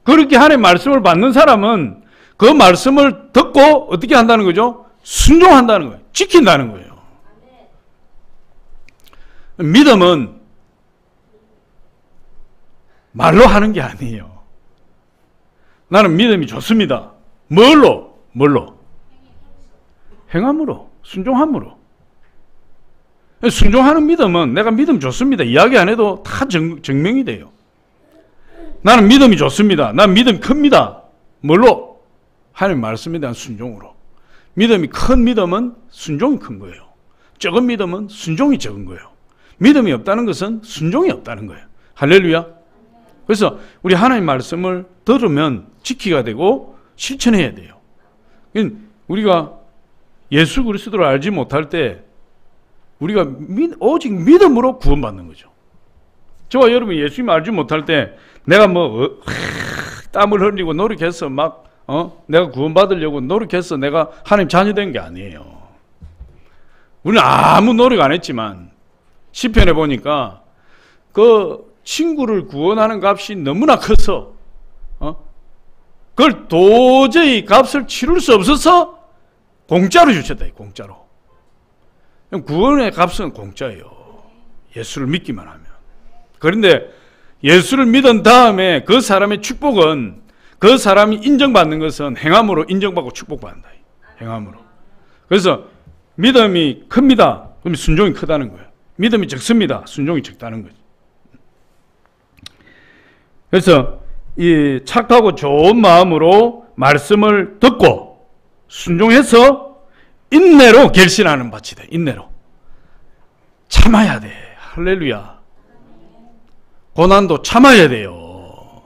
[SPEAKER 1] 그렇게 하나님 말씀을 받는 사람은 그 말씀을 듣고 어떻게 한다는 거죠? 순종한다는 거예요. 지킨다는 거예요. 믿음은 말로 하는 게 아니에요. 나는 믿음이 좋습니다. 뭘로? 행함으로, 순종함으로. 순종하는 믿음은 내가 믿음 좋습니다 이야기 안 해도 다 증명이 돼요. 나는 믿음이 좋습니다. 난 믿음이 큽니다. 뭘로? 하나님 말씀에 대한 순종으로. 믿음이 큰 믿음은 순종이 큰 거예요. 적은 믿음은 순종이 적은 거예요. 믿음이 없다는 것은 순종이 없다는 거예요. 할렐루야. 그래서 우리 하나님 말씀을 들으면 지키가 되고 실천해야 돼요. 우리가 예수 그리스도를 알지 못할 때 우리가 오직 믿음으로 구원받는 거죠. 저와 여러분이 예수님 알지 못할 때 내가 땀을 흘리고 노력해서 내가 구원받으려고 노력해서 내가 하나님 자녀 된 게 아니에요. 우리는 아무 노력 안 했지만 시편에 보니까 그 친구를 구원하는 값이 너무나 커서 그걸 도저히 값을 치를 수 없어서 공짜로 주셨다. 공짜로. 구원의 값은 공짜예요. 예수를 믿기만 하면. 그런데 예수를 믿은 다음에 그 사람의 축복은 그 사람이 인정받는 것은 행함으로 인정받고 축복받는다. 행함으로. 그래서 믿음이 큽니다. 그럼 순종이 크다는 거예요. 믿음이 적습니다. 순종이 적다는 거죠. 그래서 이 착하고 좋은 마음으로 말씀을 듣고 순종해서 인내로 결실하는 밭이다. 인내로. 참아야 돼. 할렐루야. 고난도 참아야 돼요.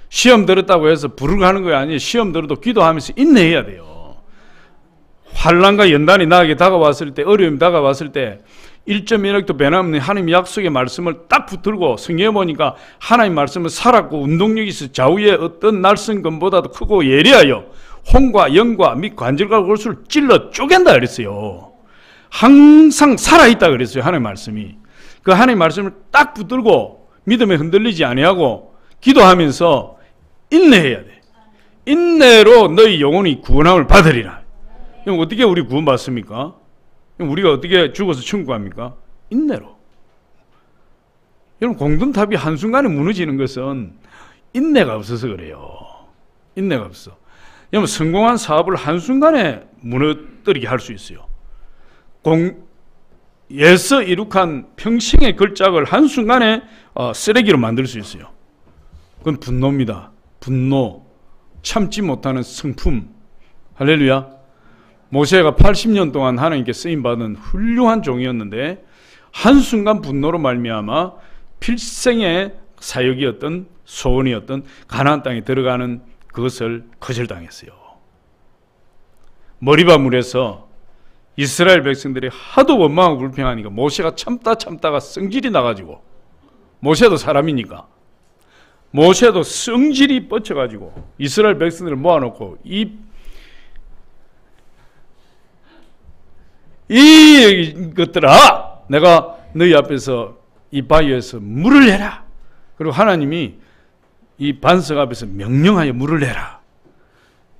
[SPEAKER 1] 시험 들었다고 해서 부르고 하는 거 아니에요. 시험 들어도 기도하면서 인내해야 돼요. 환난과 연단이 나에게 다가왔을 때, 어려움이 다가왔을 때 1.1획도 변함없는 하나님 약속의 말씀을 딱 붙들고 성경에 보니까 하나님 말씀은 살았고 운동력이 있어 좌우의 어떤 날성금보다도 크고 예리하여 혼과 영과 및 관절과 골수를 찔러 쪼갠다 그랬어요. 항상 살아있다 그랬어요. 하나님 말씀이. 그 하나님 말씀을 딱 붙들고 믿음에 흔들리지 아니하고 기도하면서 인내해야 돼. 인내로 너희 영혼이 구원함을 받으리라. 그럼 어떻게 우리 구원받습니까? 우리가 어떻게 죽어서 천국 갑니까? 인내로. 여러분, 공든탑이 한순간에 무너지는 것은 인내가 없어서 그래요. 인내가 없어. 여러분, 성공한 사업을 한순간에 무너뜨리게 할 수 있어요. 예서 이룩한 평생의 걸작을 한순간에 쓰레기로 만들 수 있어요. 그건 분노입니다. 분노. 참지 못하는 성품. 할렐루야. 모세가 80년 동안 하나님께 쓰임받은 훌륭한 종이었는데 한순간 분노로 말미암아 필생의 사역이었던 소원이었던 가나안 땅에 들어가는 그것을 거절당했어요. 머리바 물에서 이스라엘 백성들이 하도 원망하고 불평하니까 모세가 참다가 성질이 나가지고, 모세도 사람이니까 모세도 성질이 뻗쳐가지고 이스라엘 백성들을 모아놓고 이 것들아, 내가 너희 앞에서 이 바위에서 물을 내라. 그리고 하나님이 이 반석 앞에서 명령하여 물을 내라.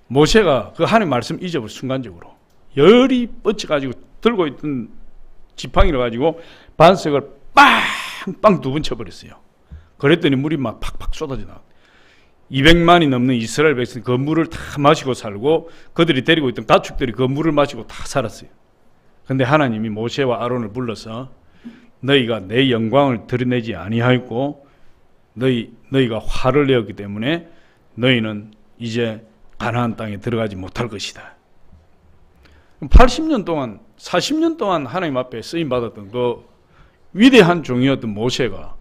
[SPEAKER 1] 모세가 그 하나님 말씀 잊어버려. 순간적으로 열이 뻗쳐가지고 들고 있던 지팡이를 가지고 반석을 빵빵 두 번 쳐버렸어요. 그랬더니 물이 막 팍팍 쏟아져 나와. 200만이 넘는 이스라엘 백성이 그 물을 다 마시고 살고, 그들이 데리고 있던 가축들이 그 물을 마시고 다 살았어요. 근데 하나님이 모세와 아론을 불러서 너희가 내 영광을 드러내지 아니하였고 너희가 화를 내었기 때문에 너희는 이제 가나안 땅에 들어가지 못할 것이다. 80년 동안 40년 동안 하나님 앞에 쓰임받았던 그 위대한 종이었던 모세가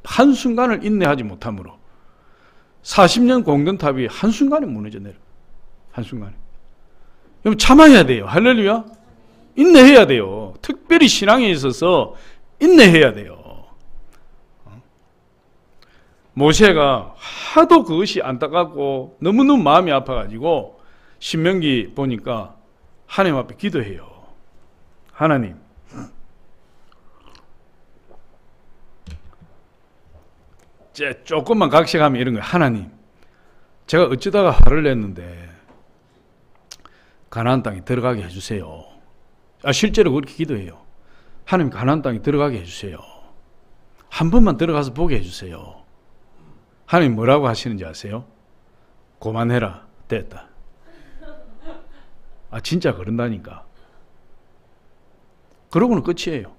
[SPEAKER 1] 한순간을 인내하지 못함으로 40년 공든탑이 한순간에 무너져 내려. 한순간에. 그럼 참아야 돼요. 할렐루야. 인내해야 돼요. 특별히 신앙에 있어서 인내해야 돼요. 모세가 하도 그것이 안타깝고 너무너무 마음이 아파가지고 신명기 보니까 하나님 앞에 기도해요. 하나님, 조금만 각색하면 이런 거예요. 하나님, 제가 어쩌다가 화를 냈는데 가나안 땅에 들어가게 해주세요. 실제로 그렇게 기도해요. 하나님, 가나안 땅에 들어가게 해주세요. 한 번만 들어가서 보게 해주세요. 하나님 뭐라고 하시는지 아세요? 그만해라. 됐다. 진짜 그런다니까. 그러고는 끝이에요.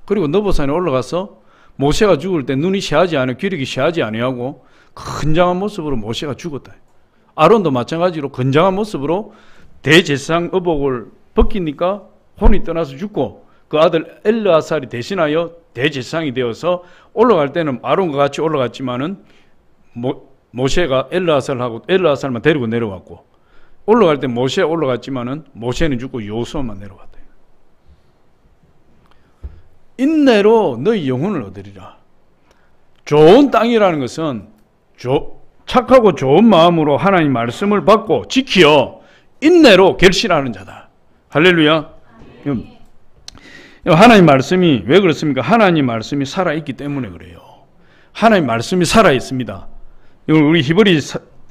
[SPEAKER 1] 그리고 너보산에 올라가서 모세가 죽을 때 눈이 시하지 않아, 기력이 시하지 아니하고 건장한 모습으로 모세가 죽었다. 아론도 마찬가지로 건장한 모습으로 대제사장 의복을 벗기니까 혼이 떠나서 죽고, 그 아들 엘르아살이 대신하여 대제사장이 되어서 올라갈 때는 아론과 같이 올라갔지만은 모세가 엘르아살만 데리고 내려왔고, 올라갈 때 모세 올라갔지만은 모세는 죽고 여호수아만 내려왔다. 인내로 너희 영혼을 얻으리라. 좋은 땅이라는 것은 착하고 좋은 마음으로 하나님 말씀을 받고 지키어 인내로 결실하는 자다. 할렐루야. 하나님 말씀이 왜 그렇습니까? 하나님 말씀이 살아있기 때문에 그래요. 하나님 말씀이 살아있습니다. 우리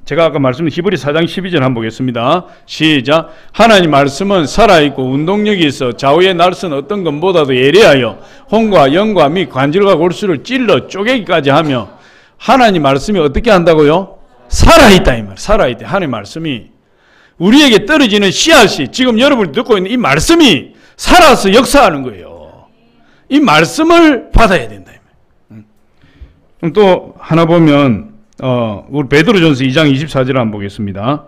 [SPEAKER 1] 제가 아까 말씀드린 히브리 4장 12절 한번 보겠습니다. 시작. 하나님 말씀은 살아있고 운동력이 있어 좌우의 날선 어떤 것보다도 예리하여 혼과 영과 및 관절과 골수를 찔러 쪼개기까지 하며, 하나님 말씀이 어떻게 한다고요? 살아있다 이 말. 살아있다. 하나님 말씀이 우리에게 떨어지는 씨앗이, 지금 여러분이 듣고 있는 이 말씀이 살아서 역사하는 거예요. 이 말씀을 받아야 된다. 그럼 또 하나 보면 우리 베드로전서 2장 24절을 한번 보겠습니다.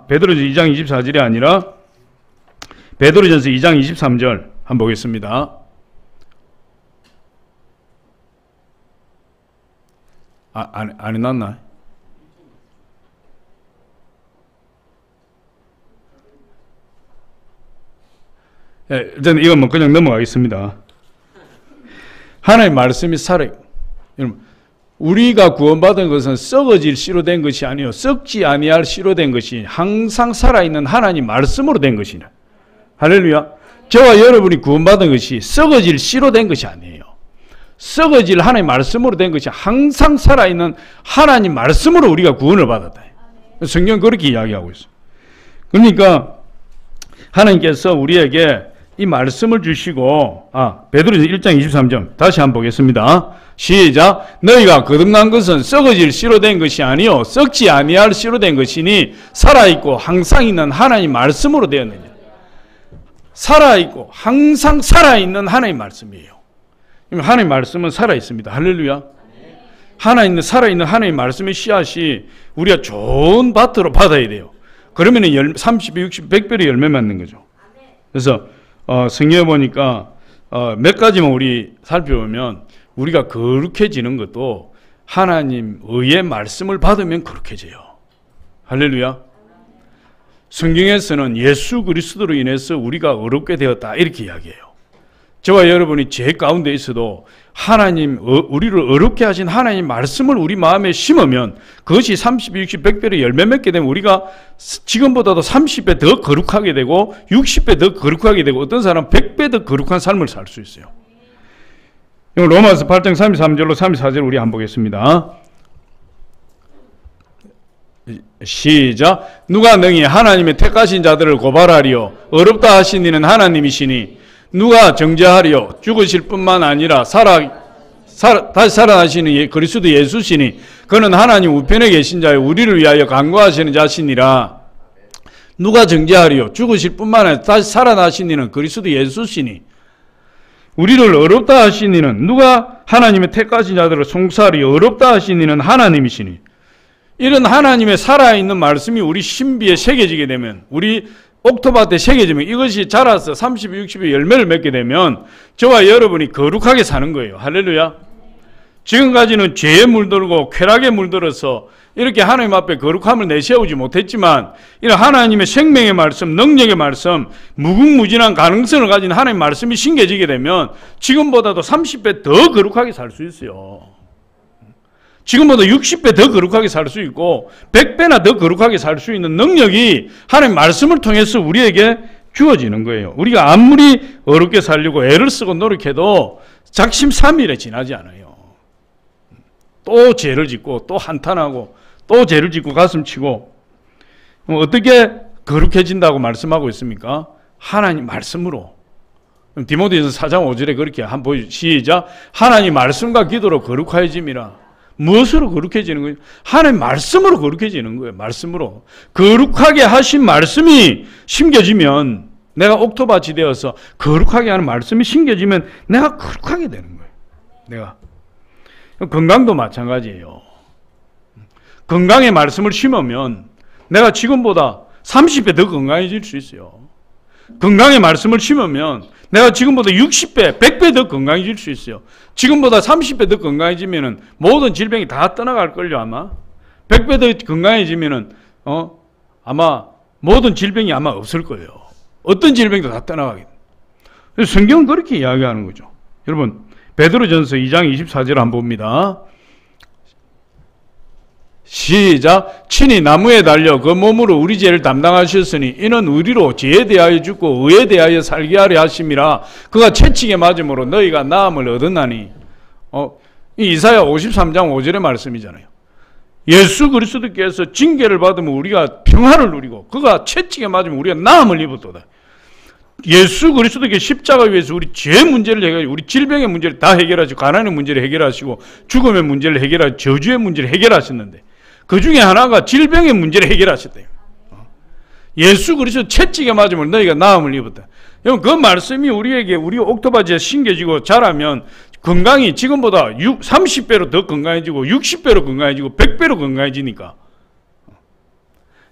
[SPEAKER 1] 베드로전서 2장 24절이 아니라 베드로전서 2장 23절 한번 보겠습니다. 안 해놨나? 일단 이건 그냥 넘어가겠습니다. 하나님의 말씀이 살아요. 여러분, 우리가 구원받은 것은 썩어질 씨로 된 것이 아니요 썩지 아니할 씨로 된 것이 항상 살아있는 하나님 말씀으로 된 것이라. 할렐루야. 저와 여러분이 구원받은 것이 썩어질 씨로 된 것이 아니에요. 썩어질 하나님 말씀으로 된 것이 항상 살아있는 하나님 말씀으로 우리가 구원을 받았다. 성경은 그렇게 이야기하고 있어요. 그러니까 하나님께서 우리에게 이 말씀을 주시고, 베드로전서 1장 23절 다시 한번 보겠습니다. 시작. 너희가 거듭난 것은 썩어질 씨로 된 것이 아니요 썩지 아니할 씨로 된 것이니 살아있고 항상 있는 하나님 말씀으로 되었느냐. 살아있고 항상 살아있는 하나님 말씀이에요. 하나님 말씀은 살아있습니다. 할렐루야. 살아있는 하나님 말씀의 씨앗이 우리가 좋은 밭으로 받아야 돼요. 그러면 30, 60, 100배로 열매 맺는 거죠. 그래서 성경에 보니까 몇 가지만 우리 살펴보면 우리가 거룩해지는 것도 하나님 의의 말씀을 받으면 거룩해져요. 할렐루야. 성경에서는 예수 그리스도로 인해서 우리가 어렵게 되었다 이렇게 이야기해요. 저와 여러분이 죄 가운데 있어도 우리를 어렵게 하신 하나님 말씀을 우리 마음에 심으면 그것이 30, 60, 100배로 열매 맺게 되면 우리가 지금보다도 30배 더 거룩하게 되고 60배 더 거룩하게 되고 어떤 사람은 100배 더 거룩한 삶을 살 수 있어요. 로마서 8장 33절로 34절 우리 한번 보겠습니다. 시작. 누가 능히 하나님의 택하신 자들을 고발하리요 어렵다 하신 이는 하나님이시니 누가 정죄하리요 죽으실 뿐만 아니라 다시 살아나시는 그리스도 예수시니 그는 하나님 우편에 계신 자여 우리를 위하여 간구하시는 자시니라. 누가 정죄하리요 죽으실 뿐만 아니라 다시 살아나신 이는 그리스도 예수시니 우리를 어렵다 하신 이는 누가 하나님의 택하신 자들을 송사하리요 어렵다 하신 이는 하나님이시니. 이런 하나님의 살아있는 말씀이 우리 신비에 새겨지게 되면 우리 옥토밭에 새겨지면 이것이 자라서 30, 60의 열매를 맺게 되면 저와 여러분이 거룩하게 사는 거예요. 할렐루야. 지금까지는 죄에 물들고 쾌락에 물들어서 이렇게 하나님 앞에 거룩함을 내세우지 못했지만 이런 하나님의 생명의 말씀, 능력의 말씀, 무궁무진한 가능성을 가진 하나님의 말씀이 심겨지게 되면 지금보다도 30배 더 거룩하게 살 수 있어요. 지금보다 60배 더 거룩하게 살 수 있고 100배나 더 거룩하게 살 수 있는 능력이 하나님 말씀을 통해서 우리에게 주어지는 거예요. 우리가 아무리 어렵게 살려고 애를 쓰고 노력해도 작심삼일에 지나지 않아요. 또 죄를 짓고 또 한탄하고 또 죄를 짓고 가슴치고. 어떻게 거룩해진다고 말씀하고 있습니까? 하나님 말씀으로. 디모데전서 4장 5절에 그렇게 한번 보여주세요. 시작. 하나님 말씀과 기도로 거룩해짐이라. 무엇으로 거룩해지는 거예요? 하나님 말씀으로 거룩해지는 거예요. 말씀으로. 거룩하게 하신 말씀이 심겨지면 내가 옥토밭이 되어서 거룩하게 하는 말씀이 심겨지면 내가 거룩하게 되는 거예요. 내가. 건강도 마찬가지예요. 건강의 말씀을 심으면 내가 지금보다 30배 더 건강해질 수 있어요. 건강의 말씀을 심으면 내가 지금보다 60배, 100배 더 건강해질 수 있어요. 지금보다 30배 더 건강해지면 모든 질병이 다 떠나갈걸요, 아마. 100배 더 건강해지면, 아마 모든 질병이 아마 없을 거예요. 어떤 질병도 다 떠나가게. 그래서 성경은 그렇게 이야기하는 거죠. 여러분, 베드로전서 2장 24절 한번 봅니다. 시작. 친히 나무에 달려 그 몸으로 우리 죄를 담당하셨으니 이는 우리로 죄에 대하여 죽고 의에 대하여 살게 하려 하심이라. 그가 채찍에 맞음으로 너희가 나음을 얻었나니. 이 이사야 53장 5절의 말씀이잖아요. 예수 그리스도께서 징계를 받으면 우리가 평화를 누리고 그가 채찍에 맞으면 우리가 나음을 입었도다. 예수 그리스도께 십자가 위에서 우리 죄 문제를 해결하시고 우리 질병의 문제를 다 해결하시고 가난의 문제를 해결하시고 죽음의 문제를 해결하시고 저주의 문제를 해결하셨는데 그 중에 하나가 질병의 문제를 해결하셨대요. 예수 그리스도 채찍에 맞으면 너희가 나음을 입었다. 여러분 그 말씀이 우리에게 우리 옥토바지에 심겨지고 자라면 건강이 지금보다 30배로 더 건강해지고 60배로 건강해지고 100배로 건강해지니까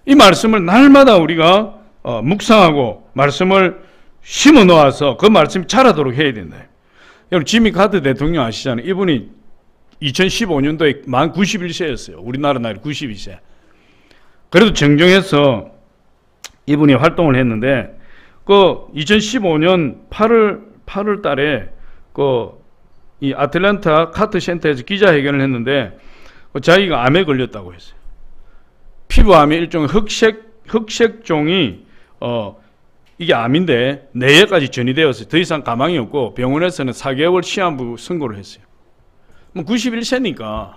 [SPEAKER 1] 이 말씀을 날마다 우리가 묵상하고 말씀을 심어 놓아서 그 말씀이 자라도록 해야 된다. 여러분 지미 카터 대통령 아시잖아요. 이분이 2015년도에 만 91세였어요. 우리나라 나이 92세. 그래도 정정해서 이분이 활동을 했는데 그 2015년 8월 달에 이 아틀란타 카터 센터에서 기자회견을 했는데 자기가 암에 걸렸다고 했어요. 피부암의 일종의 흑색종이 이게 암인데 뇌에까지 전이되었어요. 더 이상 가망이 없고 병원에서는 4개월 시한부 선고를 했어요. 91세니까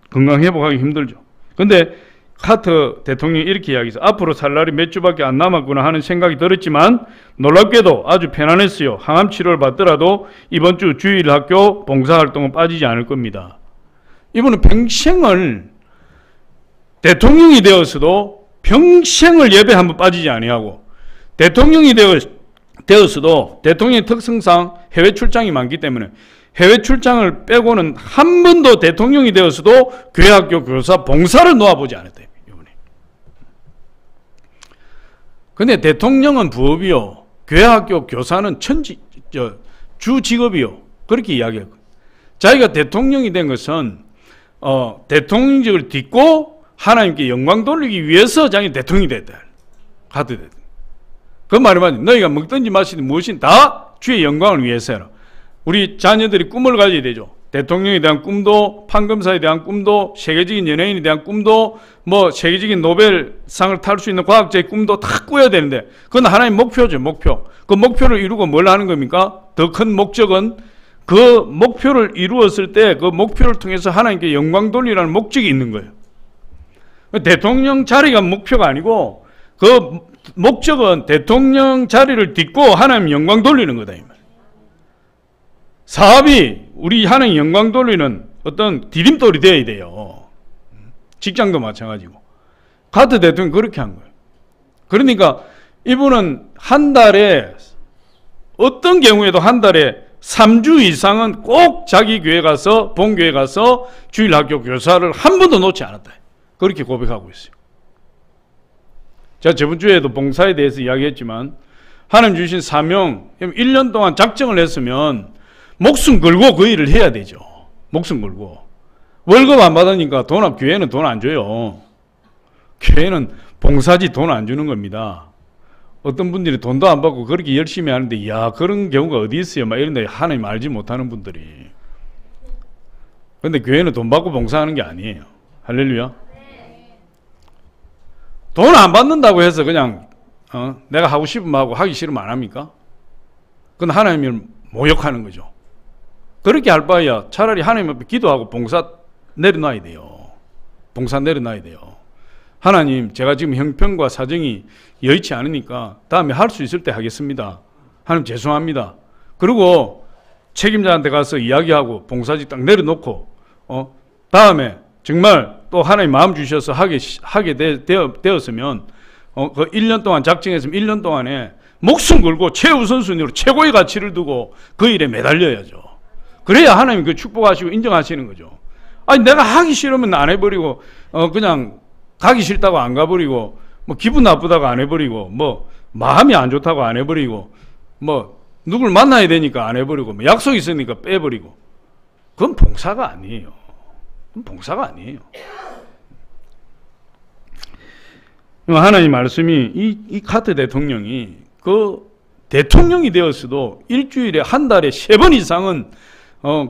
[SPEAKER 1] 건강 회복하기 힘들죠. 근데 카터 대통령이 이렇게 이야기해서 앞으로 살 날이 몇 주밖에 안 남았구나 하는 생각이 들었지만 놀랍게도 아주 편안했어요. 항암 치료를 받더라도 이번 주 주일학교 봉사활동은 빠지지 않을 겁니다. 이분은 평생을 대통령이 되었어도 평생을 예배 한번 빠지지 아니하고 대통령이 되었어도 대통령의 특성상 해외 출장이 많기 때문에 해외 출장을 빼고는 한 번도 대통령이 되었어도 교회학교 교사 봉사를 놓아보지 않았다. 이분이. 근데 대통령은 부업이요. 교회학교 교사는 주 직업이요. 그렇게 이야기할 거예요. 자기가 대통령이 된 것은 대통령직을 딛고 하나님께 영광 돌리기 위해서 자기 대통령이 됐다. 가도 됐다. 그 말이 맞지. 너희가 먹든지 마시든 무엇이든 다 주의 영광을 위해서 해라. 우리 자녀들이 꿈을 가져야 되죠. 대통령에 대한 꿈도, 판검사에 대한 꿈도, 세계적인 연예인에 대한 꿈도, 뭐 세계적인 노벨상을 탈 수 있는 과학자의 꿈도 다 꾸어야 되는데 그건 하나의 목표죠. 목표. 그 목표를 이루고 뭘 하는 겁니까? 더 큰 목적은 그 목표를 이루었을 때 그 목표를 통해서 하나님께 영광 돌리라는 목적이 있는 거예요. 대통령 자리가 목표가 아니고 그 목적은 대통령 자리를 딛고 하나님 영광 돌리는 거다. 이 말. 사업이 우리 하나님 영광 돌리는 어떤 디딤돌이 되어야 돼요. 직장도 마찬가지고. 카터 대통령이 그렇게 한 거예요. 그러니까 이분은 한 달에 어떤 경우에도 한 달에 3주 이상은 꼭 자기 교회 가서 본교회 가서 주일학교 교사를 한 번도 놓지 않았다. 그렇게 고백하고 있어요. 제가 저번 주에도 봉사에 대해서 이야기했지만 하나님 주신 사명 1년 동안 작정을 했으면 목숨 걸고 그 일을 해야 되죠. 목숨 걸고. 월급 안 받으니까 교회는 돈 안 줘요. 교회는 봉사지 돈 안 주는 겁니다. 어떤 분들이 돈도 안 받고 그렇게 열심히 하는데 야 그런 경우가 어디 있어요. 막 이런데 하나님 알지 못하는 분들이. 근데 교회는 돈 받고 봉사하는 게 아니에요. 할렐루야. 돈 안 받는다고 해서 그냥 내가 하고 싶으면 하고 하기 싫으면 안 합니까? 그건 하나님을 모욕하는 거죠. 그렇게 할 바에야 차라리 하나님 앞에 기도하고 봉사 내려놔야 돼요. 봉사 내려놔야 돼요. 하나님 제가 지금 형편과 사정이 여의치 않으니까 다음에 할 수 있을 때 하겠습니다. 하나님 죄송합니다. 그리고 책임자한테 가서 이야기하고 봉사직 딱 내려놓고 다음에 정말 또 하나님 마음 주셔서 하게 되었으면 그 1년 동안 작정했으면 1년 동안에 목숨 걸고 최우선순위로 최고의 가치를 두고 그 일에 매달려야죠. 그래야 하나님 그 축복하시고 인정하시는 거죠. 아니 내가 하기 싫으면 안 해버리고 그냥 가기 싫다고 안 가버리고 뭐 기분 나쁘다고 안 해버리고 뭐 마음이 안 좋다고 안 해버리고 뭐 누굴 만나야 되니까 안 해버리고 뭐 약속 있으니까 빼버리고 그건 봉사가 아니에요. 그건 봉사가 아니에요. 하나님 말씀이 이 카터 대통령이 그 대통령이 되었어도 일주일에 한 달에 3번 이상은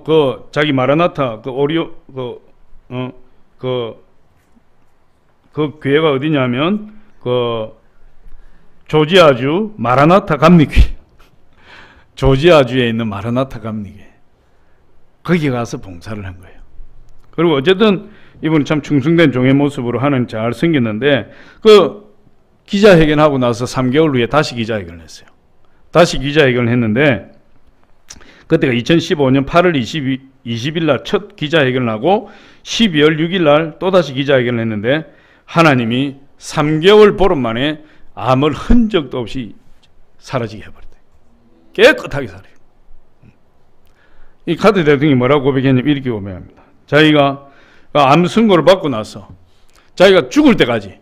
[SPEAKER 1] 그 자기 마라나타 그 교회가 어디냐면 그 조지아주 마라나타 감리교회 조지아주에 있는 마라나타 감리교회 거기 가서 봉사를 한 거예요. 그리고 어쨌든 이분은 참 충성된 종의 모습으로 하나님 잘 섬겼는데 그 기자회견하고 나서 3개월 후에 다시 기자회견을 했어요. 다시 기자회견을 했는데 그때가 2015년 8월 20일 날 첫 기자회견을 하고 12월 6일 날 또다시 기자회견을 했는데 하나님이 3개월 보름 만에 암을 흔적도 없이 사라지게 해버렸대요. 깨끗하게 사라져요. 이 카터 대통령이 뭐라고 고백했냐면 이렇게 고백합니다. 자기가 암 선고를 받고 나서 자기가 죽을 때까지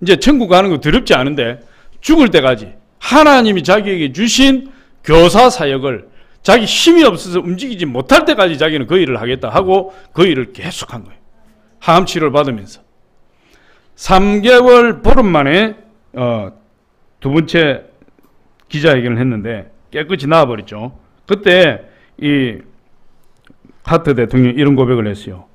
[SPEAKER 1] 이제 천국 가는 거 두렵지 않은데 죽을 때까지 하나님이 자기에게 주신 교사 사역을 자기 힘이 없어서 움직이지 못할 때까지 자기는 그 일을 하겠다 하고 그 일을 계속한 거예요. 항암 치료를 받으면서 3개월 보름 만에 두 번째 기자회견을 했는데 깨끗이 나와버렸죠. 그때 이 카터 대통령이 이런 고백을 했어요.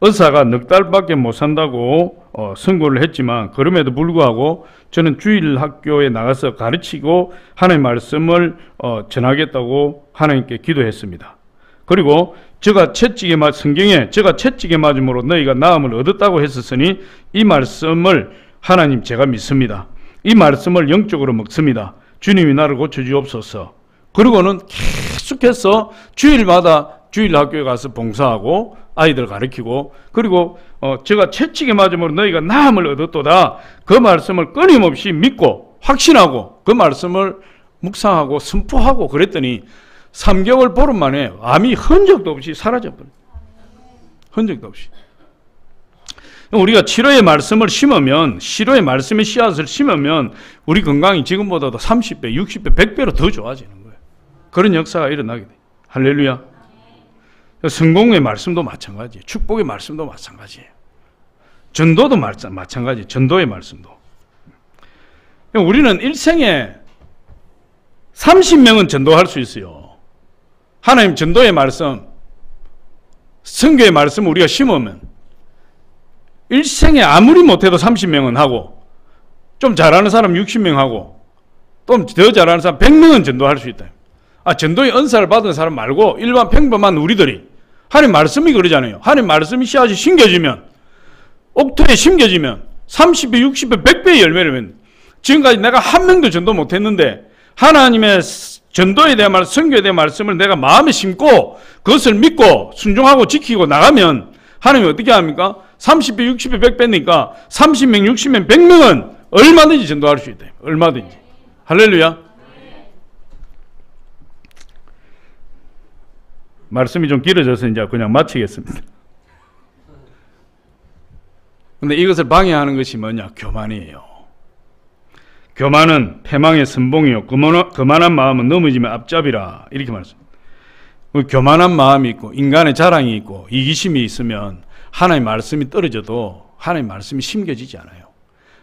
[SPEAKER 1] 의사가 넉 달밖에 못 산다고 선고를 했지만 그럼에도 불구하고 저는 주일 학교에 나가서 가르치고 하나님의 말씀을 전하겠다고 하나님께 기도했습니다. 그리고 성경에 저가 채찍에 맞음으로 너희가 나음을 얻었다고 했었으니 이 말씀을 하나님 제가 믿습니다. 이 말씀을 영적으로 먹습니다. 주님이 나를 고쳐주옵소서. 그리고는 계속해서 주일마다 주일학교에 가서 봉사하고 아이들 가르치고, 그리고 제가 채찍에 맞음으로 너희가 나음을 얻었도다. 그 말씀을 끊임없이 믿고 확신하고 그 말씀을 묵상하고 선포하고 그랬더니 3개월 보름 만에 암이 흔적도 없이 사라져버려요. 흔적도 없이. 우리가 치료의 말씀을 심으면, 시로의 말씀의 씨앗을 심으면 우리 건강이 지금보다도 30배, 60배, 100배로 더 좋아지는 거예요. 그런 역사가 일어나게 돼요. 할렐루야. 성공의 말씀도 마찬가지예요. 축복의 말씀도 마찬가지예요. 전도도 마찬가지예요. 전도의 말씀도. 우리는 일생에 30명은 전도할 수 있어요. 하나님 전도의 말씀, 선교의 말씀 우리가 심으면 일생에 아무리 못해도 30명은 하고, 좀 잘하는 사람 60명 하고, 또 더 잘하는 사람 100명은 전도할 수 있다. 전도의 은사를 받은 사람 말고 일반 평범한 우리들이, 하나님 말씀이 그러잖아요. 하나님 말씀이 씨앗이 심겨지면, 옥토에 심겨지면 30배, 60배, 100배의 열매를 맺는. 지금까지 내가 한 명도 전도 못했는데 하나님의 전도에 대한 말씀, 선교에 대한 말씀을 내가 마음에 심고 그것을 믿고 순종하고 지키고 나가면 하나님이 어떻게 합니까? 30배, 60배, 100배니까 30명, 60명, 100명은 얼마든지 전도할 수 있다. 얼마든지. 할렐루야. 말씀이 좀 길어져서 이제 그냥 마치겠습니다. 근데 이것을 방해하는 것이 뭐냐? 교만이에요. 교만은 패망의 선봉이요 거만한 마음은 넘어지면 앞잡이라, 이렇게 말씀합니다. 교만한 마음이 있고 인간의 자랑이 있고 이기심이 있으면 하나님의 말씀이 떨어져도 하나님의 말씀이 심겨지지 않아요.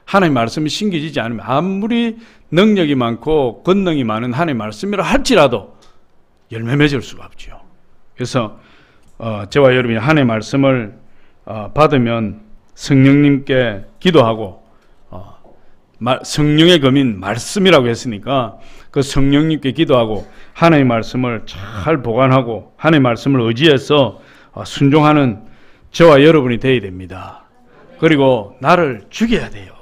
[SPEAKER 1] 하나님의 말씀이 심겨지지 않으면 아무리 능력이 많고 권능이 많은 하나님의 말씀이라 할지라도 열매 맺을 수가 없죠. 그래서 저와 여러분이 하나님의 말씀을 받으면 성령님께 기도하고, 성령의 검인 말씀이라고 했으니까 그 성령님께 기도하고 하나님의 말씀을 잘 보관하고 하나님의 말씀을 의지해서 순종하는 저와 여러분이 되어야 됩니다. 그리고 나를 죽여야 돼요.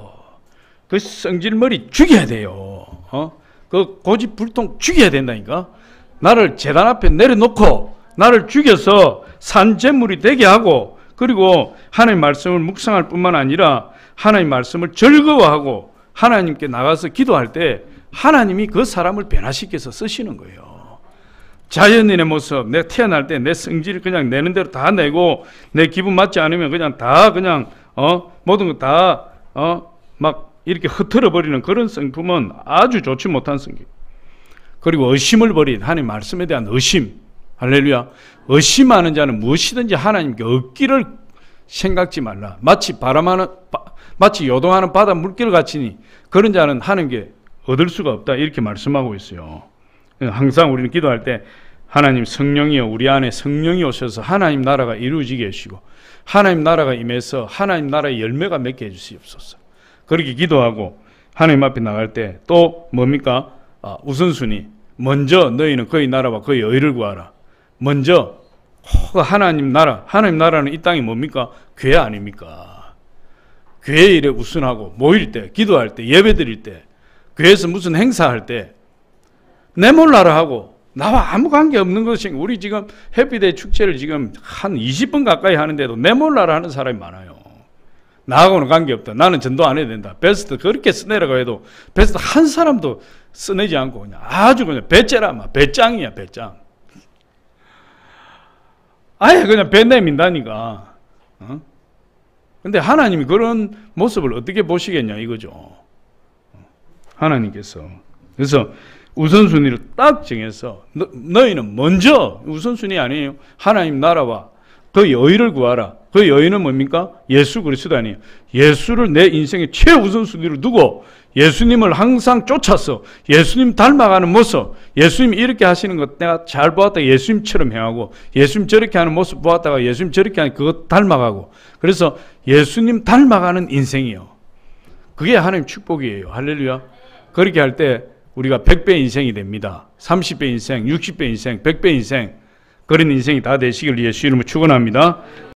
[SPEAKER 1] 그 성질머리 죽여야 돼요. 그 고집불통 죽여야 된다니까. 나를 제단 앞에 내려놓고 나를 죽여서 산재물이 되게 하고, 그리고 하나님의 말씀을 묵상할 뿐만 아니라 하나님의 말씀을 즐거워하고 하나님께 나가서 기도할 때 하나님이 그 사람을 변화시켜서 쓰시는 거예요. 자연인의 모습, 내가 태어날 때 내 성질을 그냥 내는 대로 다 내고, 내 기분 맞지 않으면 그냥 다 그냥 모든 거 다 막 이렇게 흩어져 버리는 그런 성품은 아주 좋지 못한 성격. 그리고 의심을 버린 하나님 말씀에 대한 의심. 할렐루야. 의심하는 자는 무엇이든지 하나님께 얻기를 생각지 말라. 마치 요동하는 바다 물결 같으니 그런 자는 하나님께 얻을 수가 없다, 이렇게 말씀하고 있어요. 항상 우리는 기도할 때 하나님 성령이여, 우리 안에 성령이 오셔서 하나님 나라가 이루어지게 해주시고 하나님 나라가 임해서 하나님 나라의 열매가 맺게 해주시옵소서. 그렇게 기도하고 하나님 앞에 나갈 때 또 뭡니까? 우선순위. 먼저 너희는 그의 나라와 그의 의를 구하라. 먼저 하나님 나라는 이 땅이 뭡니까? 교회 아닙니까? 교회 일에 우선하고, 모일 때, 기도할 때, 예배 드릴 때, 교회에서 무슨 행사할 때 내 몰라라 하고 나와 아무 관계 없는 것이, 우리 지금 해피데이 축제를 지금 한 20번 가까이 하는데도 내 몰라라 하는 사람이 많아요. 나하고는 관계없다. 나는 전도 안 해야 된다. 베스트 그렇게 써내라고 해도 베스트 한 사람도 써내지 않고 그냥 아주 그냥 배째라, 배짱이야, 배짱. 아예 그냥 배 내민다니까. 근데 하나님이 그런 모습을 어떻게 보시겠냐 이거죠. 하나님께서. 그래서 우선순위를 딱 정해서 너희는 먼저, 우선순위 아니에요. 하나님 나라와 그 의를 구하라. 그 의는 뭡니까? 예수 그리스도 아니에요. 예수를 내 인생의 최우선순위로 두고 예수님을 항상 쫓아서 예수님 닮아가는 모습, 예수님이 이렇게 하시는 것 내가 잘 보았다가 예수님처럼 행하고, 예수님 저렇게 하는 모습 보았다가 예수님 저렇게 하는 그것 닮아가고, 그래서 예수님 닮아가는 인생이요. 그게 하나님 축복이에요. 할렐루야. 그렇게 할 때 우리가 100배 인생이 됩니다. 30배 인생, 60배 인생, 100배 인생. 그런 인생이 다 되시길 예수 이름으로 축원합니다.